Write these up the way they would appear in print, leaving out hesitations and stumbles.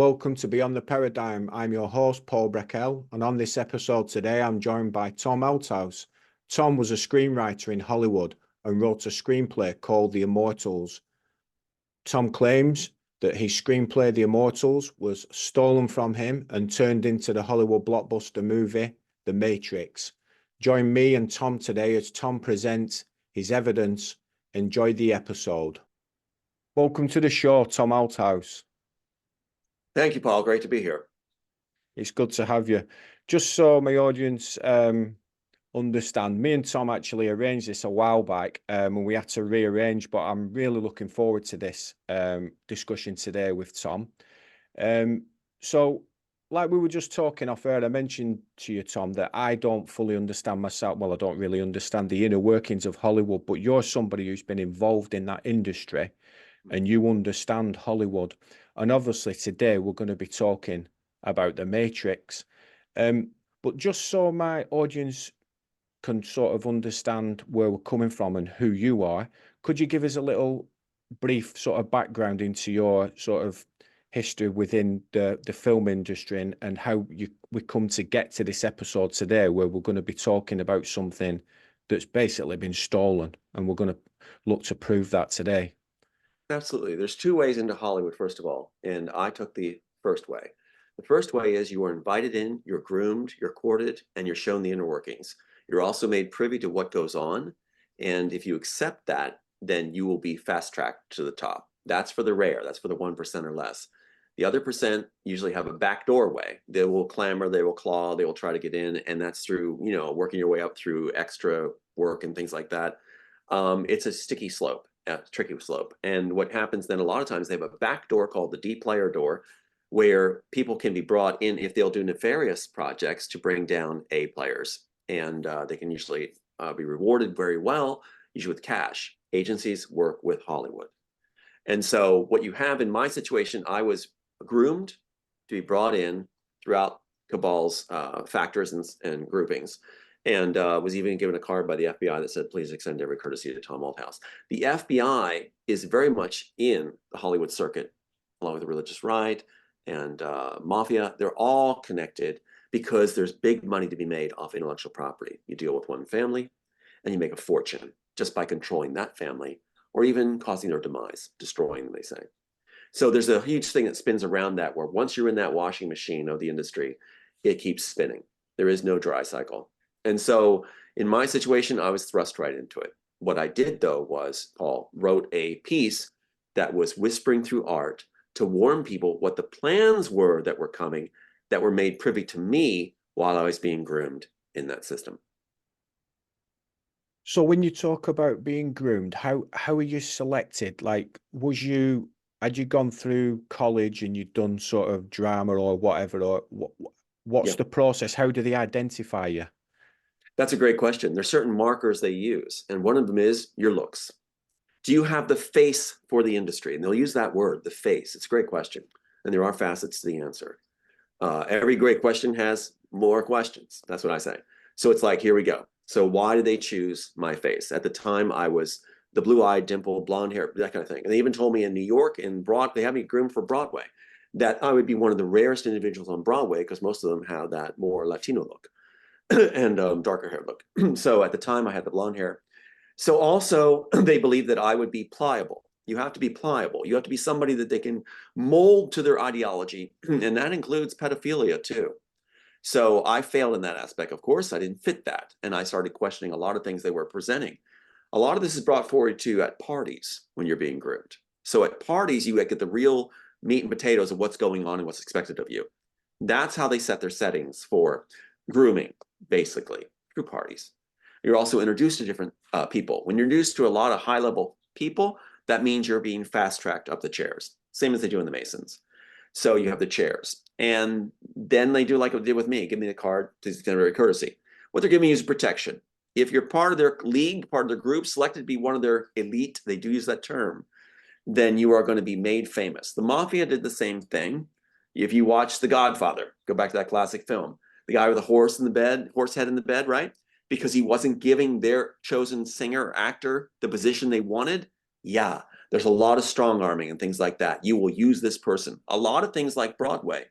welcome to Beyond the Paradigm. I'm your host, Paul Breckel, and on this episode today, I'm joined by Tom Althouse. Tom was a screenwriter in Hollywood and wrote a screenplay called The Immortals. Tom claims that his screenplay, The Immortals, was stolen from him and turned into the Hollywood blockbuster movie, The Matrix. Join me and Tom today as Tom presents his evidence. Enjoy the episode. Welcome to the show, Tom Althouse. Thank you, Paul. Great to be here. It's good to have you. Just so my audience understand, me and Tom actually arranged this a while back and we had to rearrange, but I'm really looking forward to this discussion today with Tom. So like we were just talking off air, I mentioned to you, Tom, that I don't fully understand myself. Well, I don't really understand the inner workings of Hollywood, but you're somebody who's been involved in that industry and you understand Hollywood. And obviously today we're going to be talking about The Matrix. But just so my audience can sort of understand where we're coming from and who you are, could you give us a little brief sort of background into your sort of history within the film industry and how we come to get to this episode today where we're going to be talking about something that's basically been stolen, and we're going to look to prove that today. Absolutely. There's two ways into Hollywood, first of all, and I took the first way. The first way is you are invited in, you're groomed, you're courted, and you're shown the inner workings. You're also made privy to what goes on, and if you accept that, then you will be fast-tracked to the top. That's for the rare. That's for the 1% or less. The other percent usually have a backdoor way. They will clamor, they will claw, they will try to get in, and that's through, working your way up through extra work and things like that. It's a sticky slope. Tricky slope. And what happens then a lot of times, they have a back door called the D player door, where people can be brought in if they'll do nefarious projects to bring down A players. And they can usually be rewarded very well, usually with cash. Agencies work with Hollywood. And so what you have in my situation, I was groomed to be brought in throughout Cabal's factors and groupings. And was even given a card by the FBI that said, please extend every courtesy to Tom Althouse. The FBI is very much in the Hollywood circuit, along with the religious right and mafia. They're all connected because there's big money to be made off intellectual property. You deal with one family and you make a fortune just by controlling that family or even causing their demise, destroying them, they say. So there's a huge thing that spins around that, where once you're in that washing machine of the industry, it keeps spinning. There is no dry cycle. And so in my situation, I was thrust right into it. What I did, though, was Paul wrote a piece that was whispering through art to warn people what the plans were that were coming, that were made privy to me while I was being groomed in that system. So when you talk about being groomed, how are you selected? Like, had you gone through college and you'd done sort of drama or whatever, or what's the process? How do they identify you? That's a great question. There's certain markers they use, and one of them is your looks. Do you have the face for the industry? And they'll use that word, the face. It's a great question, and there are facets to the answer. Every great question has more questions. That's what I say. So it's like, here we go. So why did they choose my face? At the time, I was the blue-eyed, dimpled, blonde hair, that kind of thing. And they even told me in New York, they had me groomed for Broadway, that I would be one of the rarest individuals on Broadway because most of them have that more Latino look. And darker hair look. So at the time I had the blonde hair. So also they believed that I would be pliable. You have to be pliable. You have to be somebody that they can mold to their ideology. And that includes pedophilia too. So I failed in that aspect. Of course, I didn't fit that. And I started questioning a lot of things they were presenting. A lot of this is brought forward too at parties when you're being groomed. So at parties, you get the real meat and potatoes of what's going on and what's expected of you. That's how they set their settings for grooming, basically, through parties. You're also introduced to different people. When you're introduced to a lot of high-level people, that means you're being fast-tracked up the chairs, same as they do in the Masons. So you have the chairs. And then they do like what they did with me, give me the card to extend every courtesy. What they're giving you is protection. If you're part of their league, part of their group, selected to be one of their elite, they do use that term, then you are going to be made famous. The mafia did the same thing. If you watch The Godfather, go back to that classic film, the guy with the horse head in the bed, right? Because he wasn't giving their chosen singer or actor the position they wanted. Yeah, There's a lot of strong arming and things like that. You will use this person. A lot of things like Broadway,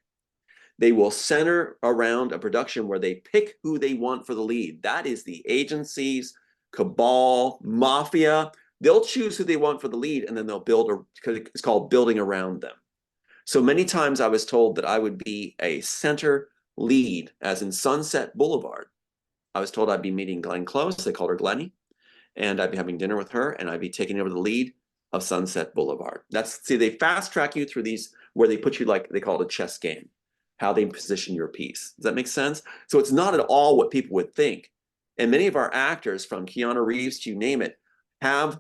they will center around a production where they pick who they want for the lead. That is the agencies, cabal, mafia. They'll choose who they want for the lead, and then they'll build, it's called building around them. So many times I was told that I would be a center lead, as in Sunset Boulevard. I was told I'd be meeting Glenn Close, they called her Glenny, and I'd be having dinner with her, and I'd be taking over the lead of Sunset Boulevard. See, they fast track you through these, where they put you, like they call it a chess game, how they position your piece. Does that make sense? So it's not at all what people would think. And many of our actors, from Keanu Reeves to you name it, have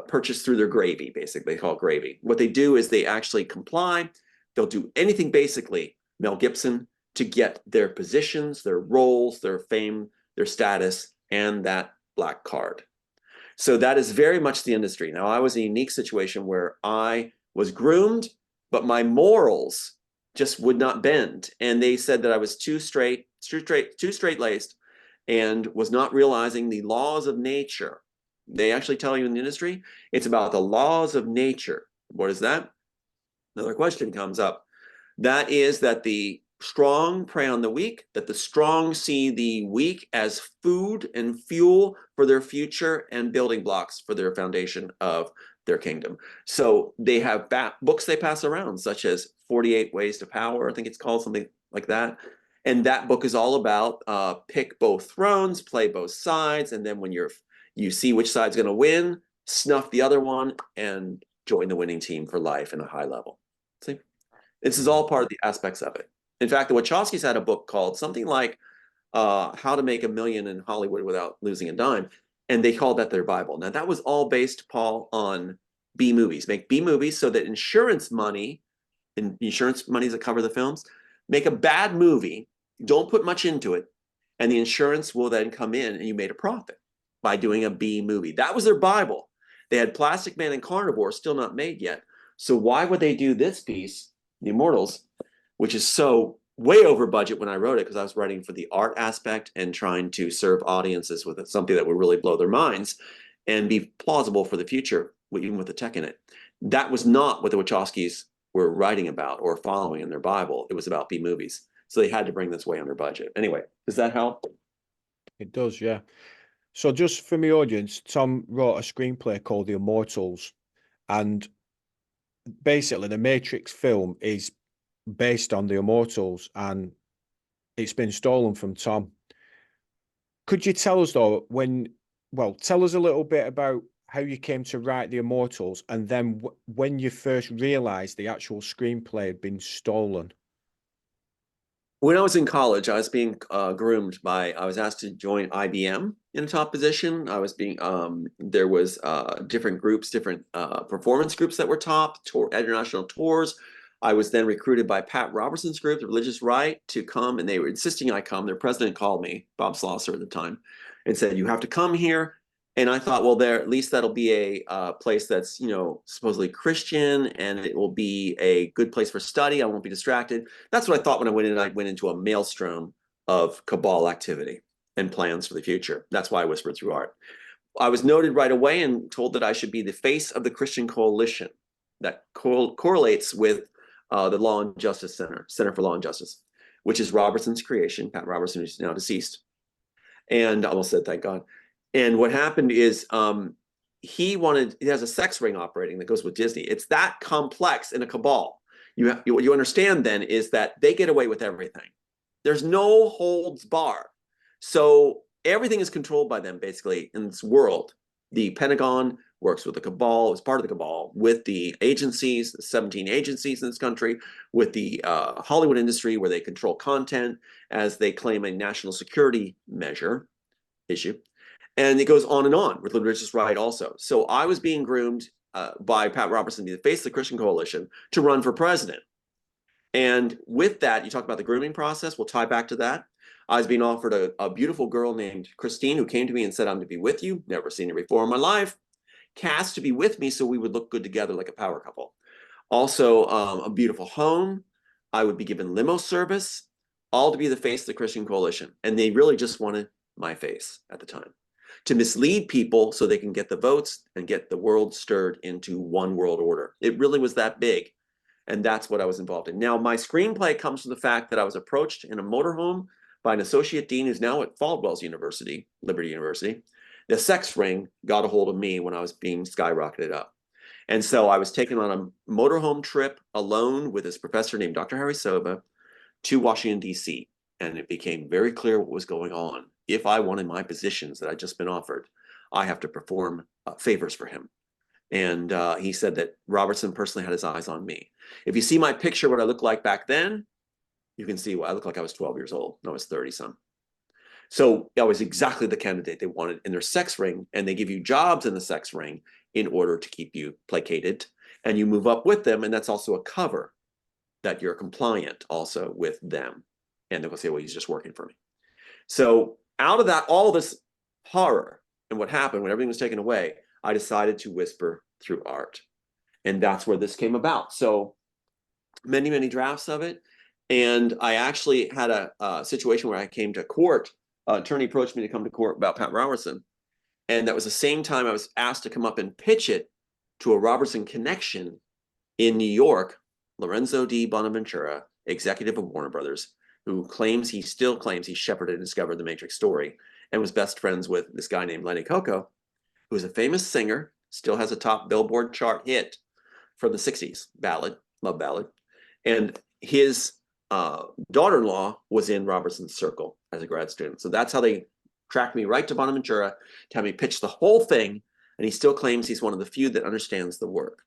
purchased through their gravy, basically. They call it gravy. What they do is they actually comply. They'll do anything, basically, Mel Gibson, to get their positions, their roles, their fame, their status, and that black card. So that is very much the industry. Now, I was in a unique situation where I was groomed, but my morals just would not bend. And they said that I was too straight-laced, and was not realizing the laws of nature. They actually tell you in the industry, it's about the laws of nature. What is that? Another question comes up. That is that the strong prey on the weak, that the strong see the weak as food and fuel for their future and building blocks for their foundation of their kingdom. So they have books they pass around, such as 48 Ways to Power, I think it's called, something like that. And that book is all about pick both thrones, play both sides, and then when you see which side's going to win, snuff the other one, and join the winning team for life in a high level. See, this is all part of the aspects of it. In fact, the Wachowskis had a book called something like How to Make $1 Million in Hollywood Without Losing a Dime, and they called that their Bible. Now, that was all based, Paul, on B movies. Make B movies so that insurance monies that cover the films, make a bad movie, don't put much into it, and the insurance will then come in and you made a profit by doing a B movie. That was their Bible. They had Plastic Man and Carnivore still not made yet. So why would they do this piece, The Immortals, which is so way over budget when I wrote it, because I was writing for the art aspect and trying to serve audiences with something that would really blow their minds and be plausible for the future, even with the tech in it. That was not what the Wachowskis were writing about or following in their Bible. It was about B movies. So they had to bring this way under budget. Anyway, does that help? It does, yeah. So just for my audience, Tom wrote a screenplay called The Immortals, and basically the Matrix film is based on The Immortals, and it's been stolen from Tom. Could you tell us though, tell us a little bit about how you came to write The Immortals, and then when you first realized the actual screenplay had been stolen? When I was in college, I was being groomed I was asked to join IBM in a top position. I was being, there was different groups, different performance groups that were top, international tours. I was then recruited by Pat Robertson's group, the Religious Right, to come, and they were insisting I come. Their president called me, Bob Slosser at the time, and said, you have to come here. And I thought, well, at least that'll be a place that's, supposedly Christian, and it will be a good place for study. I won't be distracted. That's what I thought when I went in. I went into a maelstrom of cabal activity and plans for the future. That's why I whispered through art. I was noted right away and told that I should be the face of the Christian Coalition that correlates with the Law and Justice Center for Law and Justice, which is Robertson's creation. Pat Robertson is now deceased. And I almost said, thank God. And what happened is he has a sex ring operating that goes with Disney. It's that complex in a cabal. What you understand then is that they get away with everything. There's no holds bar. So everything is controlled by them, basically, in this world. The Pentagon works with the cabal, is part of the cabal, with the agencies, the 17 agencies in this country, with the Hollywood industry, where they control content as they claim a national security issue. And it goes on and on with the Religious Right also. So I was being groomed by Pat Robertson to be the face of the Christian Coalition to run for president. And with that, you talk about the grooming process, we'll tie back to that. I was being offered a beautiful girl named Christine, who came to me and said, I'm to be with you, never seen her before in my life, cast to be with me so we would look good together like a power couple. Also, a beautiful home. I would be given limo service, all to be the face of the Christian Coalition. And they really just wanted my face at the time. to mislead people so they can get the votes and get the world stirred into one world order. It really was that big. And that's what I was involved in. Now, my screenplay comes from the fact that I was approached in a motorhome by an associate dean who's now at Falwell's University, Liberty University. The sex ring got a hold of me when I was being skyrocketed up. And so I was taken on a motorhome trip alone with this professor named Dr. Harry Soba to Washington, D.C. And it became very clear what was going on. If I wanted my positions that I'd just been offered, I have to perform favors for him. And he said that Robertson personally had his eyes on me. If you see my picture, what I looked like back then, you can see I looked like I was 12 years old. I was 30-some. So I was exactly the candidate they wanted in their sex ring, and they give you jobs in the sex ring in order to keep you placated, and you move up with them, and that's also a cover that you're compliant also with them. And they'll say, well, he's just working for me. So out of that, all this horror and what happened when everything was taken away, I decided to whisper through art. And that's where this came about. So many, many drafts of it. And I actually had a situation where I came to court. An attorney approached me to come to court about Pat Robertson. And that was the same time I was asked to come up and pitch it to a Robertson connection in New York, Lorenzo D. Bonaventura, executive of Warner Brothers, who still claims he shepherded and discovered the Matrix story and was best friends with this guy named Lenny Coco, who's a famous singer, still has a top Billboard chart hit from the 60s, ballad, love ballad. And his daughter-in-law was in Robertson's circle as a grad student. So that's how they tracked me right to Bonaventura to have me pitch the whole thing. And he still claims he's one of the few that understands the work.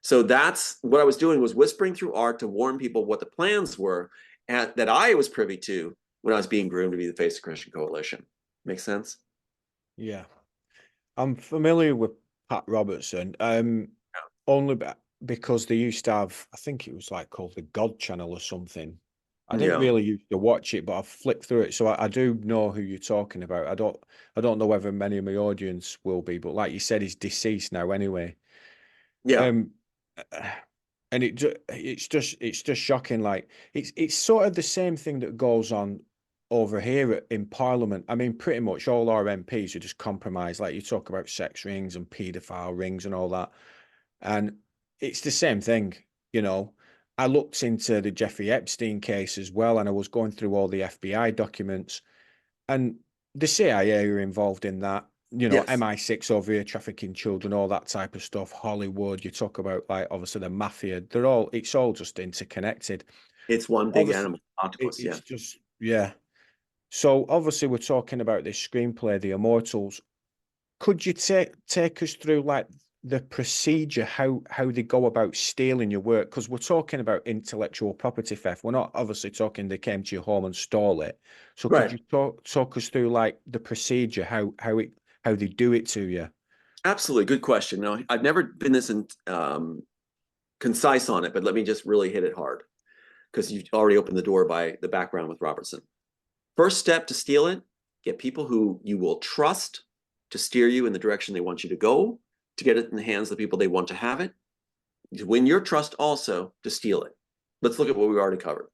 So that's what I was doing, was whispering through art to warn people what the plans were that I was privy to when I was being groomed to be the face of Christian Coalition. Make sense? Yeah. I'm familiar with Pat Robertson, only because they used to have, I think it was like called the God Channel or something. I didn't really used to watch it, but I've flipped through it, so I do know who you're talking about. I don't know whether many of my audience will be, but like you said, he's deceased now anyway. Yeah. Um, and it's just shocking. Like it's sort of the same thing that goes on over here in Parliament. I mean, pretty much all our MPs are just compromised. Like you talk about sex rings and paedophile rings and all that, and it's the same thing. You know, I looked into the Jeffrey Epstein case as well, and I was going through all the FBI documents, and the CIA are involved in that. You know, Yes. MI6 over here, trafficking children, all that type of stuff. Hollywood, you talk about like obviously the mafia. It's all just interconnected. It's one big Obviously, animal, octopus. Yeah. it's just yeah. So obviously we're talking about this screenplay, The Immortals. Could you take us through like the procedure, how they go about stealing your work? Because we're talking about intellectual property theft. We're not obviously talking they came to your home and stole it. So could Right. you talk us through like the procedure, how they do it to you? Absolutely. Good question. Now, I've never been this concise on it, but let me just really hit it hard, because you've already opened the door by the background with Robertson. First step to steal it, get people who you will trust to steer you in the direction they want you to go, to get it in the hands of the people they want to have it, to win your trust also to steal it. Let's look at what we've already covered.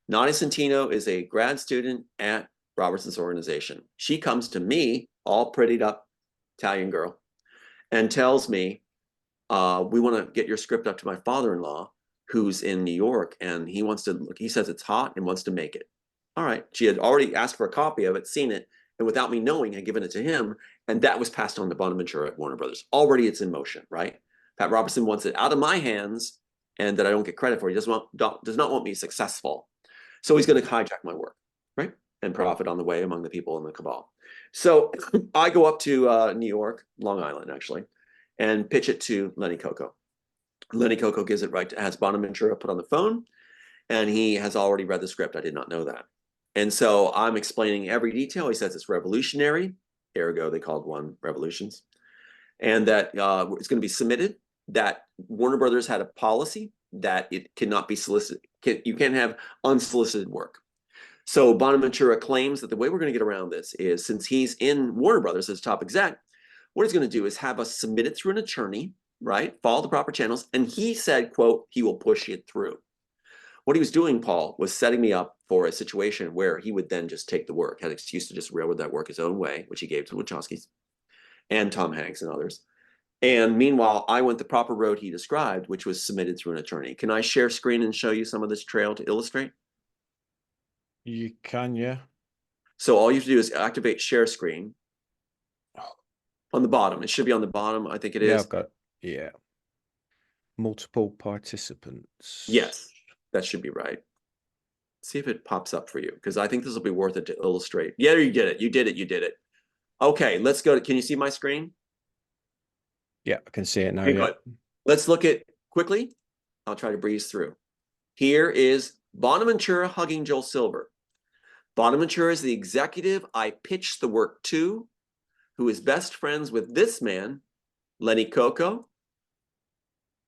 Nadia Centino is a grad student at Robertson's organization. She comes to me, all prettied up Italian girl, and tells me, we want to get your script up to my father-in-law who's in New York, and he says it's hot and wants to make it. All right. She had already asked for a copy of it, seen it, and without me knowing, had given it to him, and that was passed on to Bonaventura at Warner Brothers. Already it's in motion, right? Pat Robertson wants it out of my hands, and that I don't get credit for. He does not want me successful. So he's going to hijack my work, right? And profit on the way among the people in the cabal. So I go up to New York, Long Island, actually, and pitch it to Lenny Coco. Lenny Coco gives it right to, has Bonaventura put on the phone, and he has already read the script. I did not know that. And so I'm explaining every detail. He says it's revolutionary, ergo they called one Revolutions, and that it's going to be submitted, that Warner Brothers had a policy that it cannot be solicited. You can't have unsolicited work. So Bonaventura claims that the way we're going to get around this is, since he's in Warner Brothers as top exec, what he's going to do is have us submit it through an attorney, right? Follow the proper channels. And he said, quote, he will push it through. What he was doing, Paul, was setting me up for a situation where he would then just take the work, had an excuse to just railroad that work his own way, which he gave to the Wachowskis and Tom Hanks and others. And meanwhile, I went the proper road he described, which was submitted through an attorney. Can I share screen and show you some of this trail to illustrate? You can, yeah. So all you have to do is activate share screen on the bottom. It should be on the bottom. I think it Yeah, is. I've got, yeah. Multiple participants. Yes, that should be right. See if it pops up for you, because I think this will be worth it to illustrate. Yeah, you did it. You did it. You did it. Okay, let's go. Can you see my screen? Yeah, I can see it now. Okay, Yeah. good. Let's look at quickly. I'll try to breeze through. Here is Bonaventura hugging Joel Silver. Bonaventura is the executive I pitched the work to, who is best friends with this man, Lenny Coco.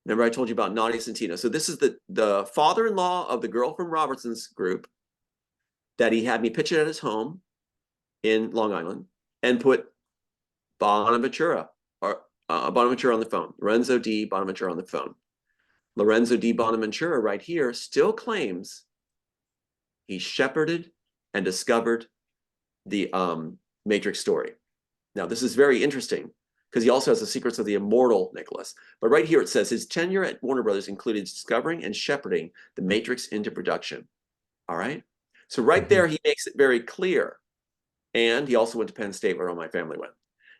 Remember I told you about Nadia Centino. So this is the father-in-law of the girl from Robertson's group that he had me pitch it at his home in Long Island and put Bonaventura on the phone, Lorenzo D. Bonaventura on the phone. Lorenzo D. Bonaventura right here still claims he shepherded and discovered the Matrix story. Now, this is very interesting because he also has the secrets of the immortal Nicholas. But right here it says his tenure at Warner Brothers included discovering and shepherding the Matrix into production. All right. So right there, he makes it very clear. And he also went to Penn State, where all my family went.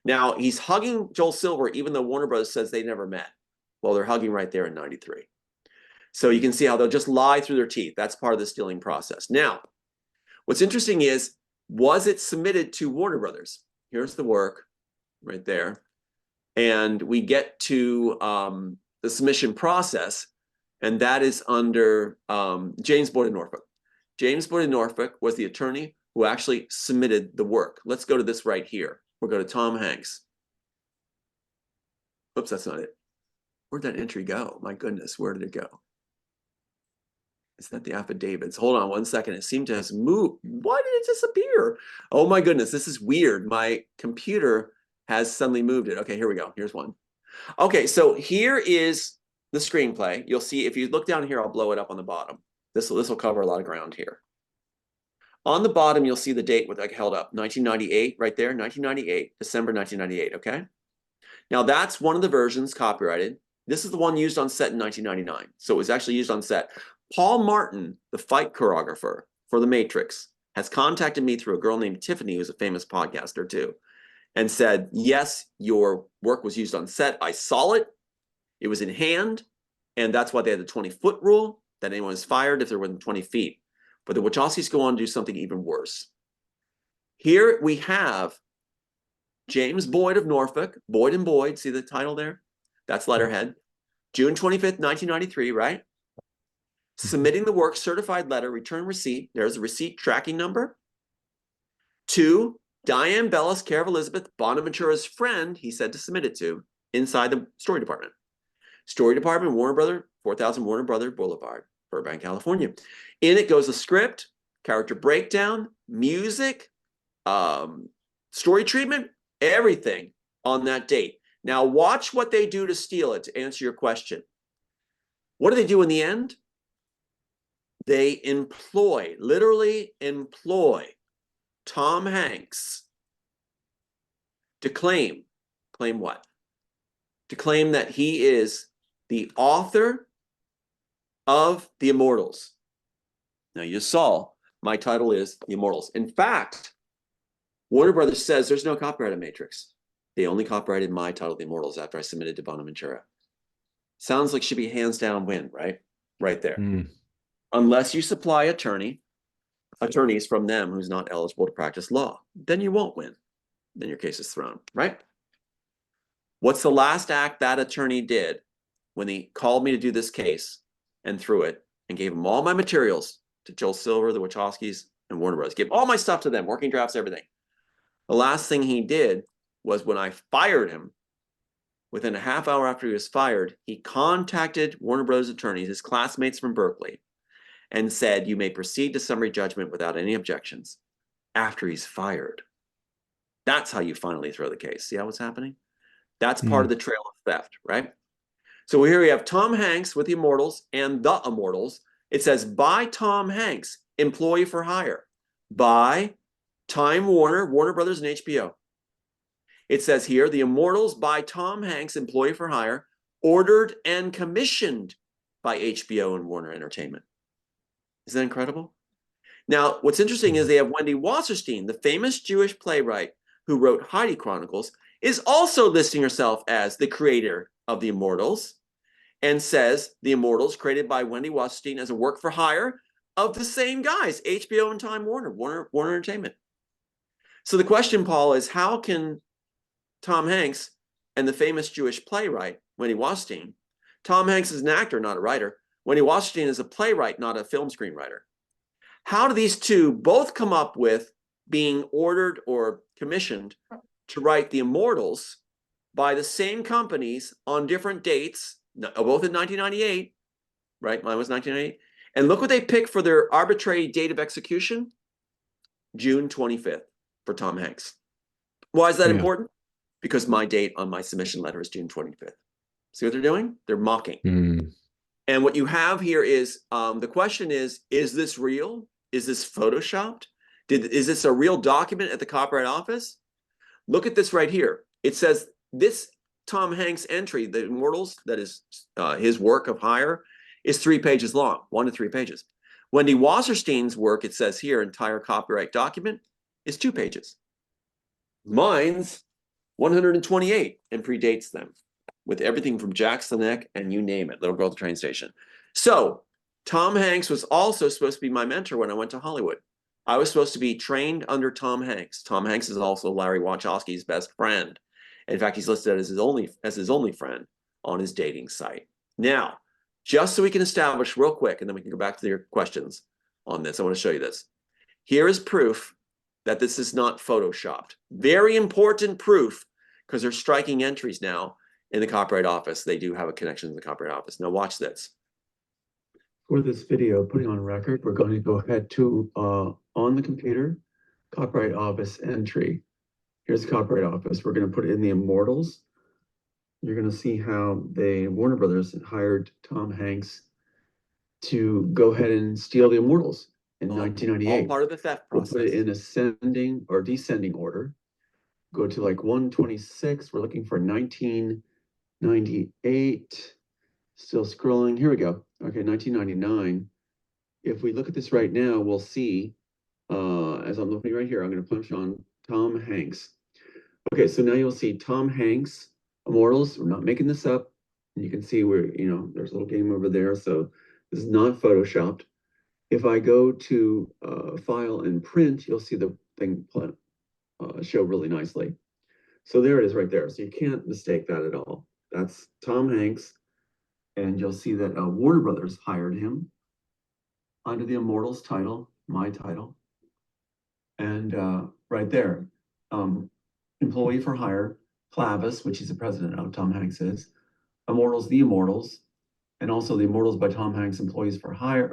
Now, he's hugging Joel Silver, even though Warner Brothers says they never met. Well, they're hugging right there in 93. So you can see how they'll just lie through their teeth. That's part of the stealing process. Now, what's interesting is, was it submitted to Warner Brothers? Here's the work right there. And we get to the submission process, and that is under James Boyd of Norfolk. James Boyd of Norfolk was the attorney who actually submitted the work. Let's go to this right here. We'll go to Tom Hanks. Oops, that's not it. Where'd that entry go? My goodness, where did it go? Is that the affidavits? Hold on 1 second. It seemed to have moved. Why did it disappear? Oh my goodness, this is weird. My computer has suddenly moved it. Okay, here we go. Here's one. Okay, so here is the screenplay. You'll see, if you look down here, I'll blow it up on the bottom. This will cover a lot of ground here. On the bottom, you'll see the date with, like, held up, 1998, right there, 1998, December 1998, okay? Now, that's one of the versions copyrighted. This is the one used on set in 1999. So it was actually used on set. Paul Martin, the fight choreographer for The Matrix, has contacted me through a girl named Tiffany, who's a famous podcaster too, and said, yes, your work was used on set. I saw it. It was in hand. And that's why they had the 20-foot rule, that anyone is fired if they're within 20 feet. But the Wachowskis go on to do something even worse. Here we have James Boyd of Norfolk, Boyd and Boyd, see the title there? That's letterhead. June 25th, 1993, right? Submitting the work, certified letter, return receipt. There's a receipt tracking number. To Diane Bellis, care of Elizabeth, Bonaventura's friend, he said to submit it to, inside the story department. Story department, Warner Brother, 4000 Warner Brother Boulevard, Burbank, California. In it goes a script, character breakdown, music, story treatment, everything on that date. Now watch what they do to steal it, to answer your question. What do they do in the end? They employ, literally employ, Tom Hanks to claim what? To claim that he is the author of The Immortals. Now you saw my title is The Immortals. In fact, Warner Brothers says there's no copyright on Matrix. They only copyrighted my title, The Immortals, after I submitted to Bonaventura. Sounds like should be hands down win, right? Right there. Unless you supply attorneys from them who's not eligible to practice law, then you won't win. Then your case is thrown, right? What's the last act that attorney did when he called me to do this case and threw it and gave him all my materials to Joel Silver, the Wachowskis, and Warner Bros. Gave all my stuff to them, working drafts, everything. The last thing he did was when I fired him, within a half hour after he was fired, he contacted Warner Bros. Attorneys, his classmates from Berkeley, and said, you may proceed to summary judgment without any objections after he's fired. That's how you finally throw the case. See how it's happening? That's part of the trail of theft, right? So here we have Tom Hanks with The Immortals and The Immortals. It says by Tom Hanks, employee for hire, by Time Warner, Warner Brothers, and HBO. It says here, The Immortals by Tom Hanks, employee for hire, ordered and commissioned by HBO and Warner Entertainment. Isn't that incredible? Now, what's interesting is they have Wendy Wasserstein, the famous Jewish playwright who wrote Heidi Chronicles, is also listing herself as the creator of The Immortals, and says The Immortals, created by Wendy Wasserstein as a work for hire of the same guys, HBO and Time Warner, Warner Entertainment. So the question, Paul, is how can Tom Hanks and the famous Jewish playwright, Wendy Wasserstein, Tom Hanks is an actor, not a writer. Wendy Wasserstein is a playwright, not a film screenwriter. How do these two both come up with being ordered or commissioned to write The Immortals by the same companies on different dates, both in 1998, right? Mine was 1998. And look what they picked for their arbitrary date of execution, June 25th for Tom Hanks. Why is that important? Because my date on my submission letter is June 25th. See what they're doing? They're mocking. And what you have here is, the question is this real? Is this photoshopped? Is this a real document at the Copyright Office? Look at this right here. It says this Tom Hanks entry, The Immortals, that is his work of hire, is 3 pages long, 1 to 3 pages. Wendy Wasserstein's work, it says here, entire copyright document, is 2 pages. Mine's 128 and predates them, with everything from Jack's the Neck and you name it, Little Girl at the Train Station. So Tom Hanks was also supposed to be my mentor when I went to Hollywood. I was supposed to be trained under Tom Hanks. Tom Hanks is also Larry Wachowski's best friend. In fact, he's listed as his only friend on his dating site. Now, just so we can establish real quick, and then we can go back to your questions on this, I want to show you this. Here is proof that this is not photoshopped. Very important proof, because they're striking entries now in the Copyright Office. They do have a connection to the Copyright Office. Now watch this. For this video, putting on record, we're going to go ahead to, on the computer, Copyright Office entry. Here's the Copyright Office. We're going to put it in The Immortals. You're going to see how Warner Brothers hired Tom Hanks to go ahead and steal The Immortals in 1998. All part of the theft process. We'll put it in ascending or descending order. Go to like 126. We're looking for 1998. Still scrolling. Here we go. Okay, 1999. If we look at this right now, we'll see, as I'm looking right here, I'm going to punch on Tom Hanks. Okay, so now you'll see Tom Hanks, Immortals. We're not making this up. And you can see where, there's a little game over there. So this is not photoshopped. If I go to File and Print, you'll see the thing show really nicely. So there it is right there. So you can't mistake that at all. That's Tom Hanks. And you'll see that Warner Brothers hired him under the Immortals title, my title. And right there, employee for hire, Clavis, which he's the president of, Tom Hanks is, Immortals, The Immortals, and also The Immortals by Tom Hanks, employee for hire.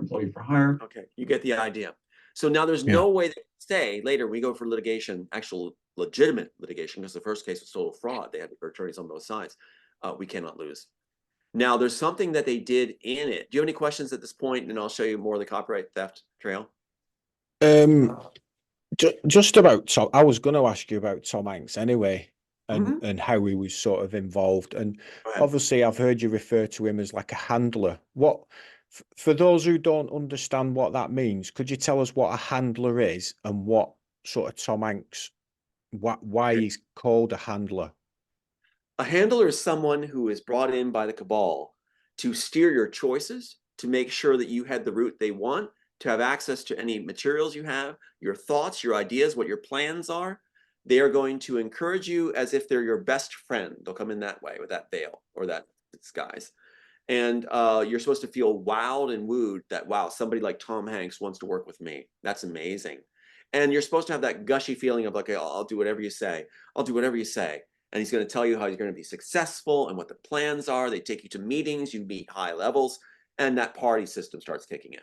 Okay, you get the idea. So now there's no way they say later we go for litigation, actual legitimate litigation, because the first case was total fraud. They had attorneys on both sides. We cannot lose. Now, there's something that they did in it. Do you have any questions at this point? And I'll show you more of the copyright theft trail. Just about Tom. I was going to ask you about Tom Hanks anyway, and how he was sort of involved. And obviously, I've heard you refer to him as like a handler. What, for those who don't understand what that means, could you tell us what a handler is and what sort of Tom Hanks, why he's called a handler? A handler is someone who is brought in by the cabal to steer your choices, to make sure that you had the route they want, to have access to any materials you have, your thoughts, your ideas, what your plans are. They are going to encourage you as if they're your best friend. They'll come in that way with that veil or that disguise. And you're supposed to feel wowed and wooed that, wow, somebody like Tom Hanks wants to work with me. That's amazing. And you're supposed to have that gushy feeling of like, I'll do whatever you say. I'll do whatever you say. And he's going to tell you how you're going to be successful and what the plans are. They take you to meetings, you meet high levels, and that party system starts kicking in.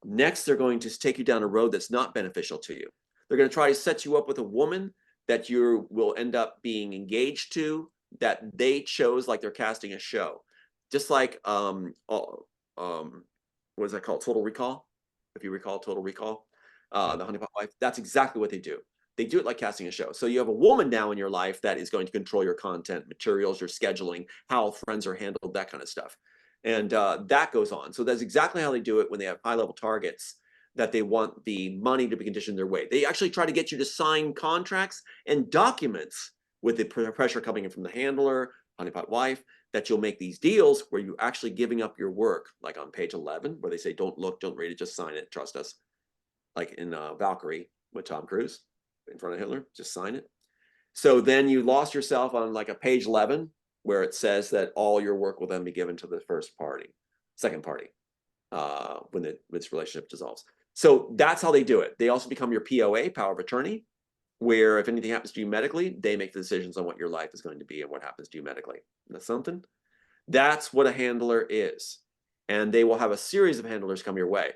Next, they're going to take you down a road that's not beneficial to you. They're going to try to set you up with a woman that you will end up being engaged to, that they chose, like they're casting a show. Just like, what what is that called? Total Recall. If you recall Total Recall, the honeypot wife, that's exactly what they do. They do it like casting a show. So you have a woman now in your life that is going to control your content, materials, your scheduling, how friends are handled, that kind of stuff. And that goes on. So that's exactly how they do it when they have high-level targets that they want the money to be conditioned their way. They actually try to get you to sign contracts and documents with the pressure coming in from the handler, honeypot wife, that you'll make these deals where you're actually giving up your work, like on page 11, where they say, don't look, don't read it, just sign it, trust us. Like in Valkyrie with Tom Cruise in front of Hitler, just sign it. So then you lost yourself on like a page 11, where it says that all your work will then be given to the second party, when this relationship dissolves. So that's how they do it. They also become your POA, power of attorney, where if anything happens to you medically, they make the decisions on what your life is going to be and what happens to you medically. That's something. That's what a handler is. And they will have a series of handlers come your way.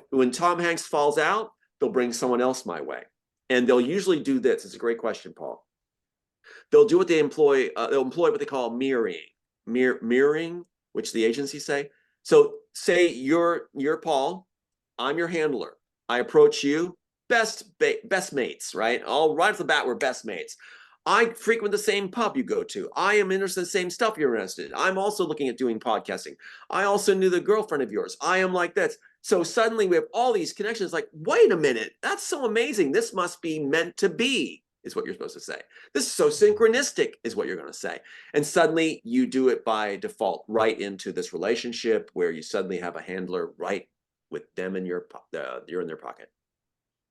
When Tom Hanks falls out, they'll bring someone else my way. And they'll usually do this. It's a great question, Paul. They'll do what they employ. They'll employ what they call mirroring, which the agencies say. So say you're Paul, I'm your handler. I approach you, best mates, right? Right off the bat, we're best mates. I frequent the same pub you go to. I am interested in the same stuff you're interested in. I'm also looking at doing podcasting. I also knew the girlfriend of yours. I am like this. So suddenly we have all these connections. Like, wait a minute, that's so amazing. This must be meant to be, is what you're supposed to say. This is so synchronistic, is what you're going to say. And suddenly you do it by default right into this relationship where you suddenly have a handler right with them in you're in their pocket.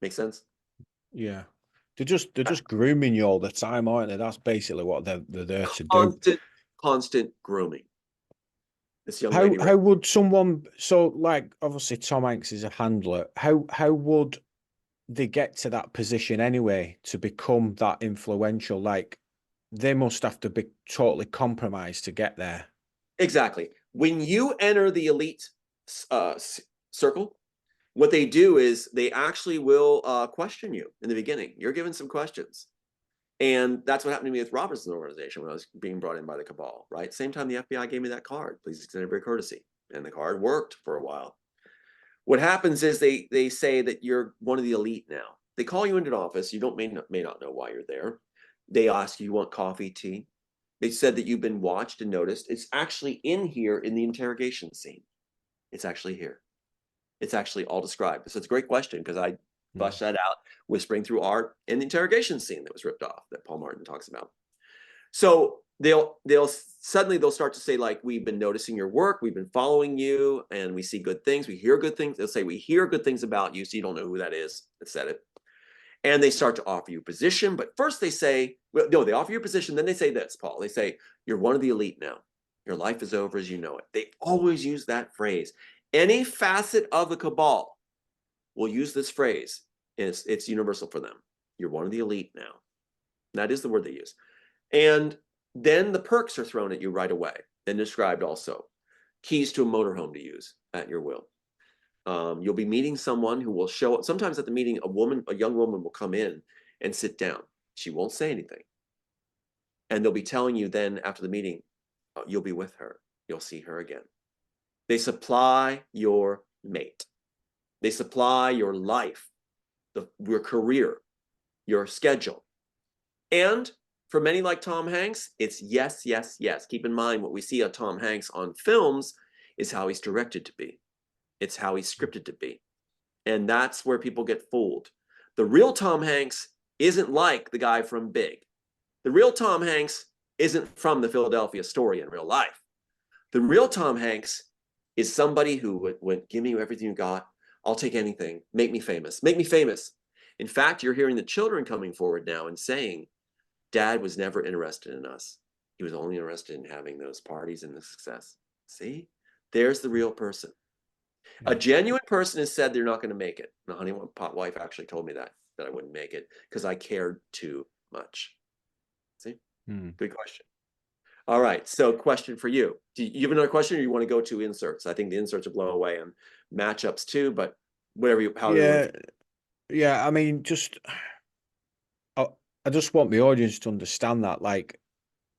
Make sense? Yeah. They're just grooming you all the time, aren't they? That's basically what they're there to do. Constant grooming. This young lady. How would someone, so like obviously Tom Hanks is a handler, how would they get to that position anyway to become that influential? Like they must have to be totally compromised to get there. Exactly. When you enter the elite circle, what they do is they actually will question you in the beginning. You're given some questions. And that's what happened to me with Robertson's organization when I was being brought in by the cabal, right? Same time the FBI gave me that card, please extend every courtesy. And the card worked for a while. What happens is they say that you're one of the elite now. They call you into an office. You may not know why you're there. They ask you want coffee, tea. They said that you've been watched and noticed. It's actually in here in the interrogation scene. It's actually here. It's actually all described. So it's a great question because I flushed that out, whispering through art in the interrogation scene that was ripped off that Paul Martin talks about. So they'll start to say, like, we've been noticing your work, we've been following you, and we see good things, we hear good things. They'll say, we hear good things about you, so you don't know who that is that said it. And they start to offer you position, but first they say, well, no, they offer you a position, then they say this, Paul. They say, you're one of the elite now. Your life is over as you know it. They always use that phrase. Any facet of the cabal will use this phrase. It's universal for them. You're one of the elite now. That is the word they use. And then the perks are thrown at you right away and described also. Keys to a motorhome to use at your will. You'll be meeting someone who will show up. Sometimes at the meeting, a young woman will come in and sit down. She won't say anything. And they'll be telling you then after the meeting, you'll be with her. You'll see her again. They supply your mate. They supply your life, your career, your schedule. And for many like Tom Hanks, it's yes, yes, yes. Keep in mind what we see of Tom Hanks on films is how he's directed to be. It's how he's scripted to be. And that's where people get fooled. The real Tom Hanks isn't like the guy from Big. The real Tom Hanks isn't from the Philadelphia Story in real life. The real Tom Hanks is somebody who would give me everything you got. I'll take anything. Make me famous. Make me famous. In fact, you're hearing the children coming forward now and saying, Dad was never interested in us. He was only interested in having those parties and the success. See? There's the real person. A genuine person has said they're not going to make it. The honeypot wife actually told me that I wouldn't make it because I cared too much. See? Good question. All right. So question for you. Do you have another question or you want to go to inserts? I think the inserts will blow away and matchups too, but whatever Yeah, I mean, I just want the audience to understand that, like,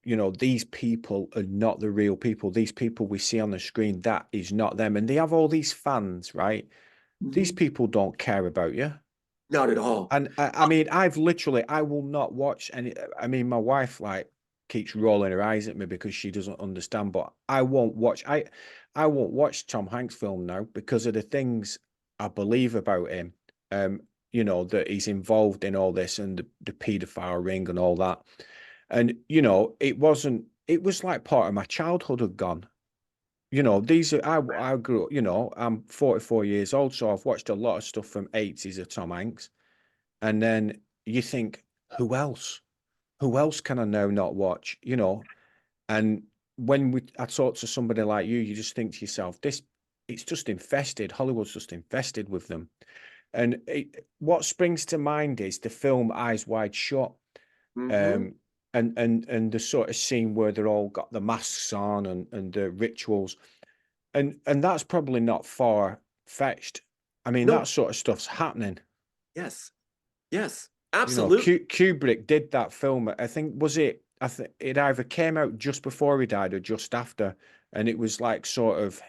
you know, these people are not the real people. These people we see on the screen, that is not them. And they have all these fans, right? These people don't care about you. Not at all. And I mean, I will not watch any. I mean, my wife like keeps rolling her eyes at me because she doesn't understand, but I won't watch. I won't watch Tom Hanks film now because of the things I believe about him. You know, that he's involved in all this and the paedophile ring and all that. And, you know, it was like part of my childhood had gone. You know, these are, I grew up, you know, I'm 44 years old, so I've watched a lot of stuff from 80s of Tom Hanks. And then you think, who else? Who else can I now not watch? You know, and I talk to somebody like you just think to yourself, it's just infested. Hollywood's just infested with them. And what springs to mind is the film Eyes Wide Shut. Mhm. And the sort of scene where they're all got the masks on and the rituals. And that's probably not far fetched. I mean, No. that sort of stuff's happening. Yes. Yes. You know, Absolutely. Kubrick did that film. I think it either came out just before he died or just after, and it was like sort of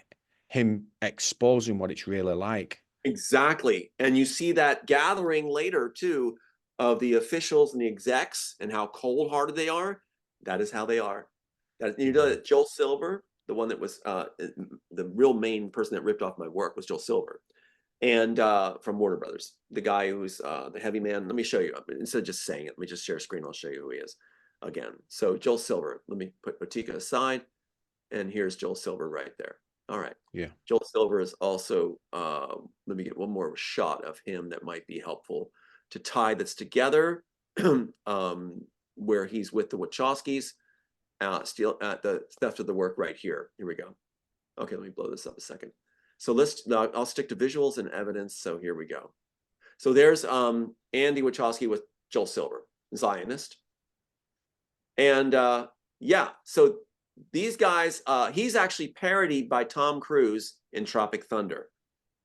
him exposing what it's really like. Exactly. And you see that gathering later too of the officials and the execs and how cold-hearted they are. That is how they are. That, you know, that Joel Silver, the one that was the real main person that ripped off my work was Joel Silver. And from Warner Brothers, the guy who's the heavy man. Let me show you. Instead of just saying it, let me just share a screen. I'll show you who he is again. So Joel Silver, let me put Otika aside. And here's Joel Silver right there. All right. Yeah. Joel Silver is also, let me get one more shot of him that might be helpful to tie this together, where he's with the Wachowskis, still at the theft of the work right here. Here we go. Okay, let me blow this up a second. So I'll stick to visuals and evidence. So here we go. So there's Andy Wachowski with Joel Silver, Zionist. And yeah, so these guys, he's actually parodied by Tom Cruise in Tropic Thunder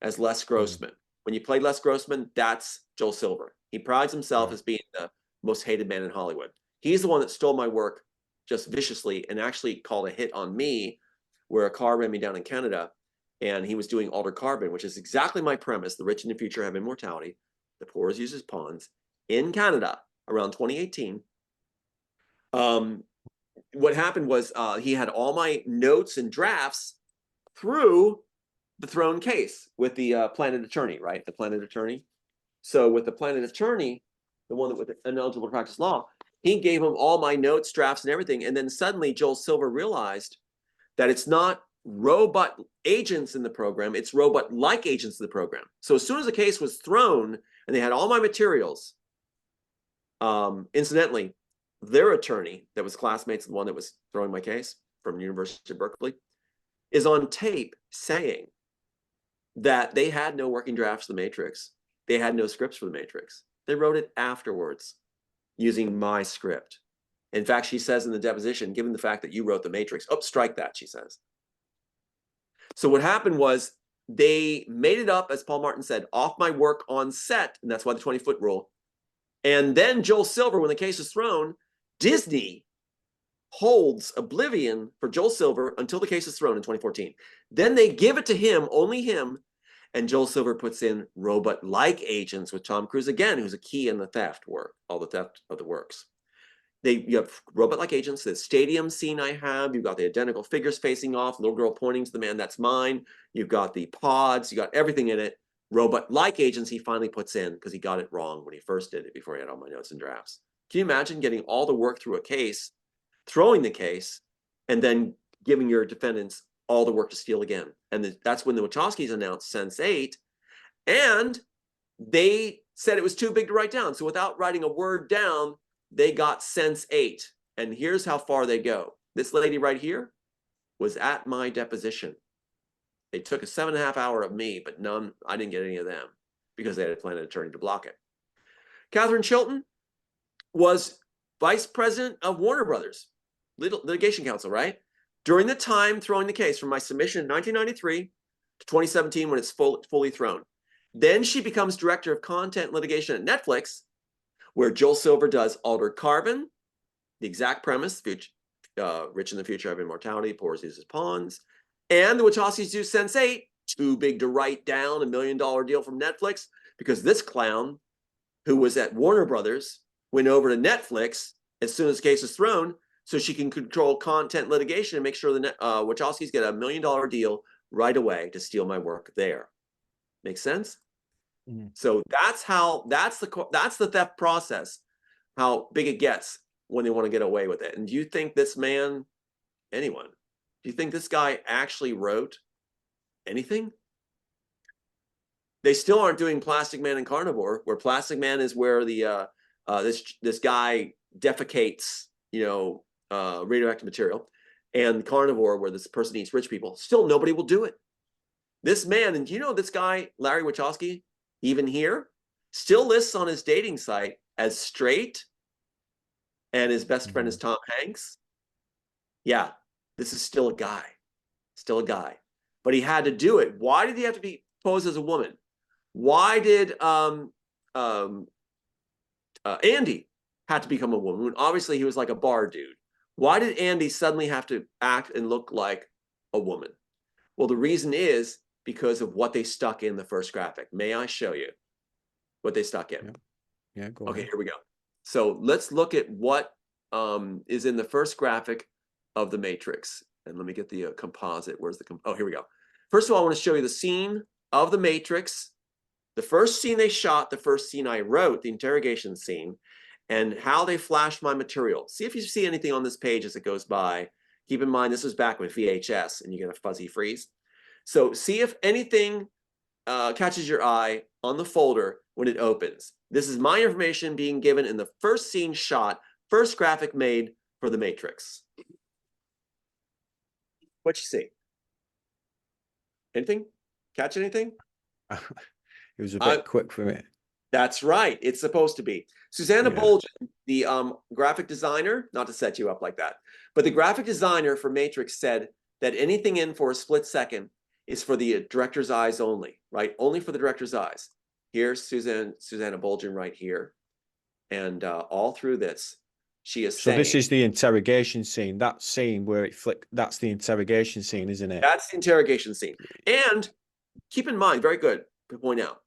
as Les Grossman. When you play Les Grossman, that's Joel Silver. He prides himself as being the most hated man in Hollywood. He's the one that stole my work just viciously and actually called a hit on me where a car ran me down in Canada and he was doing altered carbon, which is exactly my premise. The rich in the future have immortality. The poor is used as pawns in Canada around 2018. What happened was he had all my notes and drafts through the Throne case with the Planet Attorney, right? The Planet Attorney. So with the Planet Attorney, the one that with ineligible to practice law, he gave him all my notes, drafts, and everything. And then suddenly Joel Silver realized that it's not robot agents in the program, it's robot-like agents in the program. So as soon as the case was thrown and they had all my materials, incidentally, their attorney that was classmates, the one that was throwing my case from University of Berkeley, is on tape saying that they had no working drafts of the Matrix. They had no scripts for the Matrix. They wrote it afterwards using my script. In fact, she says in the deposition, given the fact that you wrote the Matrix, oh, strike that, she says. So what happened was they made it up, as Paul Martin said, off my work on set, and that's why the 20-foot rule. And then Joel Silver, when the case is thrown, Disney holds oblivion for Joel Silver until the case is thrown in 2014. Then they give it to him, only him, and Joel Silver puts in robot-like agents with Tom Cruise again, who's a key in the theft work, all the theft of the works. You have robot-like agents. The stadium scene I have, you've got the identical figures facing off, little girl pointing to the man, that's mine. You've got the pods, you got everything in it. Robot-like agents he finally puts in because he got it wrong when he first did it before he had all my notes and drafts. Can you imagine getting all the work through a case, throwing the case, and then giving your defendants all the work to steal again? And that's when the Wachowskis announced Sense8, and they said it was too big to write down. So without writing a word down, they got Sense8. And here's how far they go. This lady right here was at my deposition. They took a 7.5 hour of me, but none, I didn't get any of them because they had a Planet Attorney to block it. Catherine Chilton was vice president of Warner Brothers, litigation counsel, right? During the time throwing the case from my submission in 1993 to 2017 when it's fully thrown. Then she becomes director of content litigation at Netflix, where Joel Silver does Altered Carbon, the exact premise, rich in the future have immortality, poor as uses pawns. And the Wachowskis do Sense8, too big to write down, $1 million deal from Netflix, because this clown, who was at Warner Brothers, went over to Netflix as soon as the case is thrown, so she can control content litigation and make sure the Wachowskis get $1 million deal right away to steal my work there. Make sense? Mm-hmm. So that's the theft process, how big it gets when they want to get away with it. And do you think this man, anyone, do you think this guy actually wrote anything? They still aren't doing Plastic Man and Carnivore, where Plastic Man is where the this guy defecates, radioactive material, and Carnivore, where this person eats rich people. Still, nobody will do it. This man, and this guy, Larry Wachowski, even here, still lists on his dating site as straight, and his best friend is Tom Hanks. Yeah, this is still a guy, but he had to do it. Why did he have to be posed as a woman? Why did Andy had to become a woman when obviously he was like a bar dude? Why did Andy suddenly have to act and look like a woman? Well, the reason is because of what they stuck in the first graphic. May I show you what they stuck in? Yeah, go Okay, ahead. here we go. So let's look at what is in the first graphic of the Matrix. And let me get the composite. Where's the oh, here we go. First of all, I want to show you the scene of the Matrix. The first scene they shot, the first scene I wrote, the interrogation scene, and how they flashed my material. See if you see anything on this page as it goes by. Keep in mind, this was back with VHS, and you get a fuzzy freeze. So see if anything catches your eye on the folder when it opens. This is my information being given in the first scene shot, first graphic made for the Matrix. What you see? Anything? Catch anything? It was a bit quick for me. That's right. It's supposed to be. Susanna Bolgen, the graphic designer, not to set you up like that, but the graphic designer for Matrix said that anything in for a split second is for the director's eyes only, right? Only for the director's eyes. Here's Susanna Bolgen right here. And all through this, she is saying... So this is the interrogation scene. That scene where it flicked, that's the interrogation scene, isn't it? That's the interrogation scene. And keep in mind, very good to point out,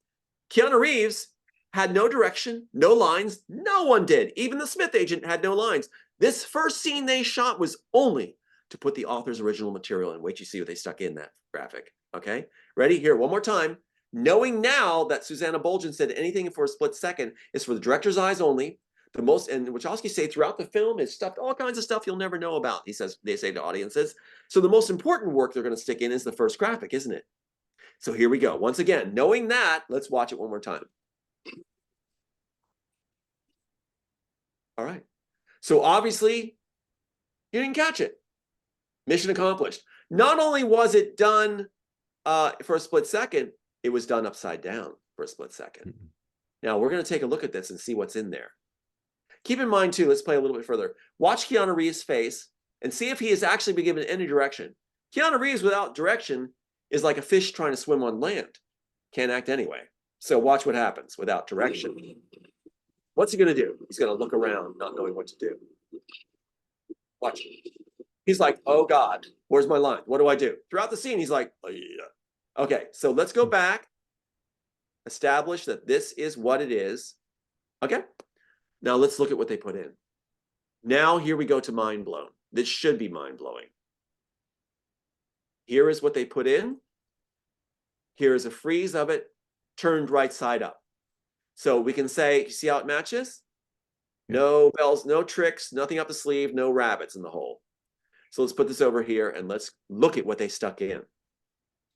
Keanu Reeves had no direction, no lines. No one did. Even the Smith agent had no lines. This first scene they shot was only to put the author's original material in. Wait, you see what they stuck in that graphic. Okay, ready? Here, one more time. Knowing now that Susanna Bolgen said anything for a split second is for the director's eyes only. The most, and Wachowski say throughout the film is stuffed all kinds of stuff you'll never know about. He says, they say to audiences. So the most important work they're going to stick in is the first graphic, isn't it? So here we go. Once again, knowing that, let's watch it one more time. All right. So obviously, you didn't catch it. Mission accomplished. Not only was it done for a split second, it was done upside down for a split second. Mm-hmm. Now, we're going to take a look at this and see what's in there. Keep in mind, too, let's play a little bit further. Watch Keanu Reeves' face and see if he has actually been given any direction. Keanu Reeves without direction is like a fish trying to swim on land. Can't act anyway. So watch what happens without direction. What's he going to do? He's going to look around, not knowing what to do. Watch. He's like, oh, God, where's my line? What do I do? Throughout the scene, he's like, oh, yeah. Okay, so let's go back. Establish that this is what it is. Okay, now let's look at what they put in. Now here we go to mind blown. This should be mind blowing. Here is what they put in. Here is a freeze of it turned right side up. So we can say, you see how it matches? No bells, no tricks, nothing up the sleeve, no rabbits in the hole. So let's put this over here and let's look at what they stuck in.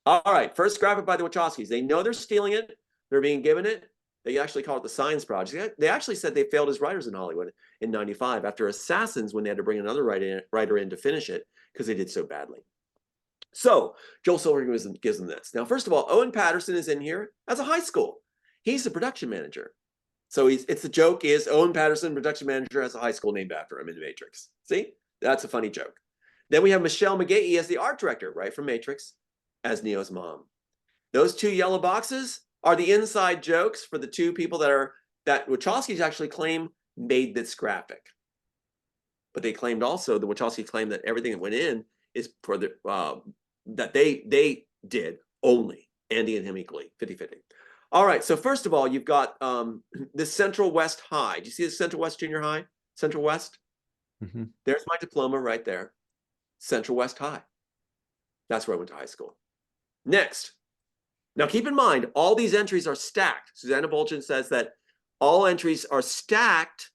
All right, first graphic by the Wachowskis. They know they're stealing it. They're being given it. They actually call it the Science Project. They actually said they failed as writers in Hollywood in '95 after Assassins, when they had to bring another writer in to finish it because they did so badly. So Joel Silverman gives them this. Now, first of all, Owen Patterson is in here as a high school. He's the production manager. So it's the joke is Owen Patterson, production manager, has a high school named after him in Matrix. See? That's a funny joke. Then we have Michelle McGahee as the art director, right, from Matrix, as Neo's mom. Those two yellow boxes are the inside jokes for the two people that Wachowskis actually claim made this graphic. But they claimed also, the Wachowski claimed that everything that went in is for the that they did only, Andy and him equally, 50-50. All right, so first of all, you've got this Central West High. Do you see the Central West Junior High? Central West? Mm-hmm. There's my diploma right there. Central West High. That's where I went to high school. Next. Now keep in mind, all these entries are stacked. Susanna Bolgen says that all entries are stacked